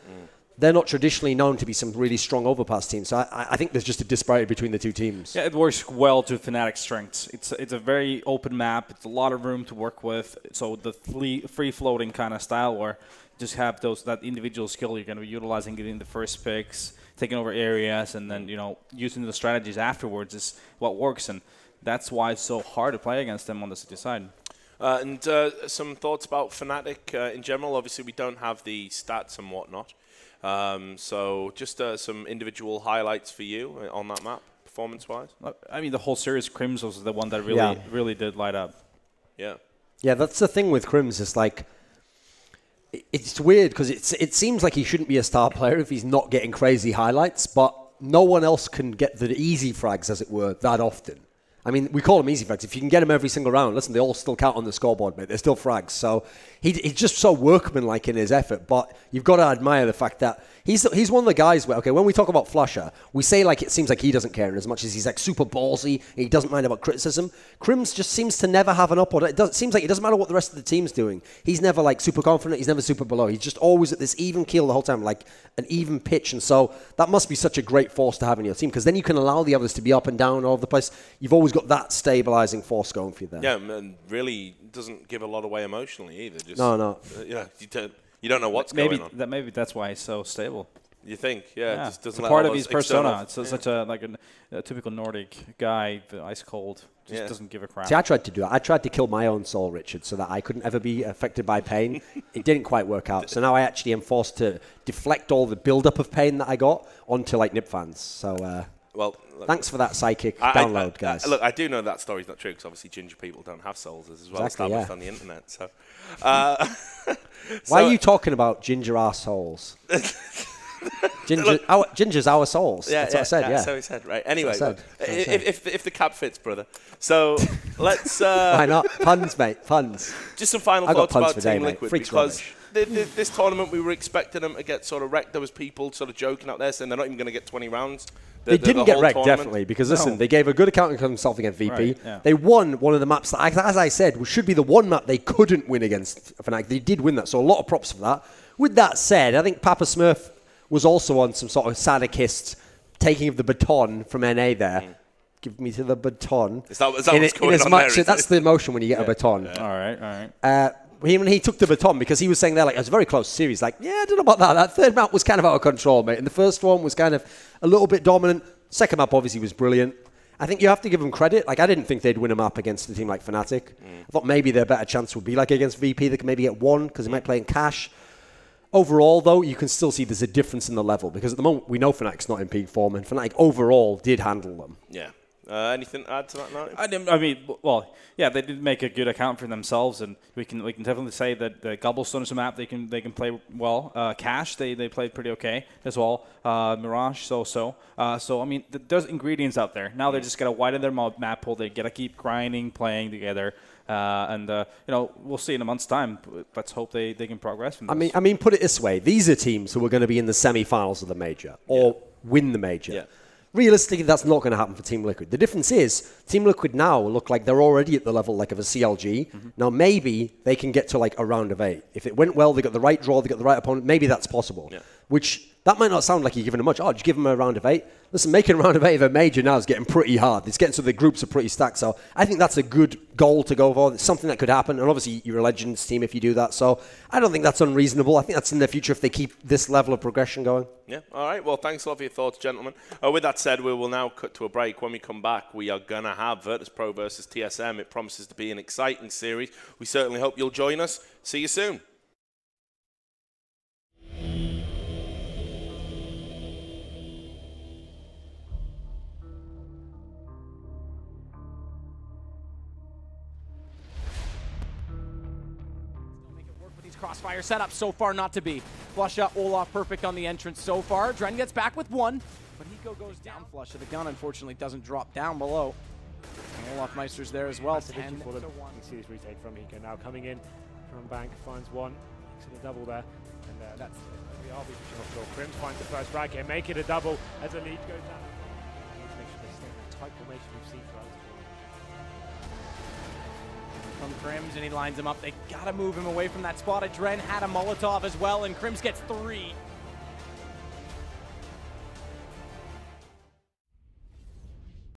they're not traditionally known to be some really strong Overpass teams. So I think there's just a disparity between the two teams. Yeah, it works well to Fnatic's strengths. It's a very open map. It's a lot of room to work with. So the free-floating kind of style where you just have that individual skill you're going to be utilizing, getting the first picks, taking over areas, and then using the strategies afterwards is what works. And that's why it's so hard to play against them on the city side. And some thoughts about Fnatic in general. Obviously, we don't have the stats and whatnot. So just some individual highlights for you on that map, performance-wise. I mean, the whole series, Crims was the one that really did light up. Yeah. Yeah, that's the thing with Crims. It's like, it's weird because it seems like he shouldn't be a star player if he's not getting crazy highlights, but no one else can get the easy frags, as it were, that often. I mean, we call them easy frags. If you can get them every single round, listen, they all still count on the scoreboard, mate. They're still frags. So he's just so workmanlike in his effort. But you've got to admire the fact that he's one of the guys where, okay, when we talk about Flusher, we say like it seems like he doesn't care as much as he's like super ballsy and he doesn't mind about criticism. Crims just seems to never have an up or it seems like it doesn't matter what the rest of the team's doing. He's never like super confident. He's never super below. He's just always at this even keel the whole time, like an even pitch. And so that must be such a great force to have in your team because then you can allow the others to be up and down all over the place. You've always got that stabilizing force going for you there. Yeah, and really doesn't give a lot away emotionally either. Just, no. You don't know what's going on. Maybe that's why he's so stable. You think? Yeah, it just doesn't let part all of his those external- persona. It's such a typical Nordic guy, ice cold, just doesn't give a crap. See, I tried to do that. I tried to kill my own soul, Richard, so that I couldn't ever be affected by pain. It didn't quite work out. So now I actually am forced to deflect all the build-up of pain that I got onto like Nip fans. So. Well, look, thanks for that psychic download, guys. Look, I do know that story's not true because obviously ginger people don't have souls as well established on the internet. So, why are you talking about ginger assholes? Ginger's our souls. Yeah, that's what I said. Yeah, so he said. Right. Anyway, if the cap fits, brother. So let's. Why not puns, mate? Puns. Just some final thoughts about Team Liquid because this tournament we were expecting them to get sort of wrecked. There was people sort of joking out there saying they're not even going to get 20 rounds. They didn't get wrecked, definitely, because, listen, they gave a good account of themselves against VP. Right, yeah. They won one of the maps that, as I said, should be the one map they couldn't win against Fnatic. They did win that, so a lot of props for that. With that said, I think Papa Smurf was also on some sort of sadist taking of the baton from NA there. Give me to the baton. Is that what's going on there? That's the emotion when you get a baton. Yeah. All right. He took the baton because he was saying there, like, it was a very close series. Like, yeah, I don't know about that. That third map was kind of out of control, mate. And the first one was kind of a little bit dominant. Second map, obviously, was brilliant. I think you have to give them credit. Like, I didn't think they'd win a map against a team like Fnatic. I thought maybe their better chance would be like against VP. They could maybe get one because they might play in cash. Overall, though, you can still see there's a difference in the level because at the moment, we know Fnatic's not in peak form, and Fnatic overall did handle them. Yeah. Anything to add to that, Martin? I mean, well, yeah, they did make a good account for themselves, and we can definitely say that the Gobblestone is a map they can play well. Cash they played pretty okay as well. Mirage so. So I mean, there's ingredients out there. Now they just gotta widen their map pool. They gotta keep grinding, playing together, and we'll see in a month's time. Let's hope they can progress from this. I mean, put it this way: these are teams who are going to be in the semi-finals of the major or win the major. Yeah. Realistically, that's not going to happen for Team Liquid. The difference is, Team Liquid now look like they're already at the level like of a CLG. Now, maybe they can get to like a round of 8. If it went well, they got the right draw, they got the right opponent, maybe that's possible. Yeah. Which That might not sound like you're giving them much. Oh, just give them a round of 8. Listen, making a round of 8 of a major now is getting pretty hard. It's getting so the groups are pretty stacked. So I think that's a good goal to go for. It's something that could happen. And obviously, you're a Legends team if you do that. So I don't think that's unreasonable. I think that's in the future if they keep this level of progression going. Yeah, all right. Well, thanks a lot for your thoughts, gentlemen. With that said, we will now cut to a break. When we come back, we are going to have Virtus.pro versus TSM. It promises to be an exciting series. We certainly hope you'll join us. See you soon. Crossfire setup so far not to be. Flusha, Olaf perfect on the entrance so far. Dren gets back with 1, but Hiko goes down. Flusha, the gun unfortunately doesn't drop down below. And Olaf Meister's there as well. 10 to 1. You see this retake from Hiko now coming in from bank, finds 1, makes it a double there. And that's the RB pushing off goal. Crims finds the first frag here, make it a double as the lead goes down. Need to make sure they stay in that tight formation we've seen throughout. From Crims, and he lines him up. They gotta move him away from that spot. Dren had a Molotov as well, and Crims gets 3.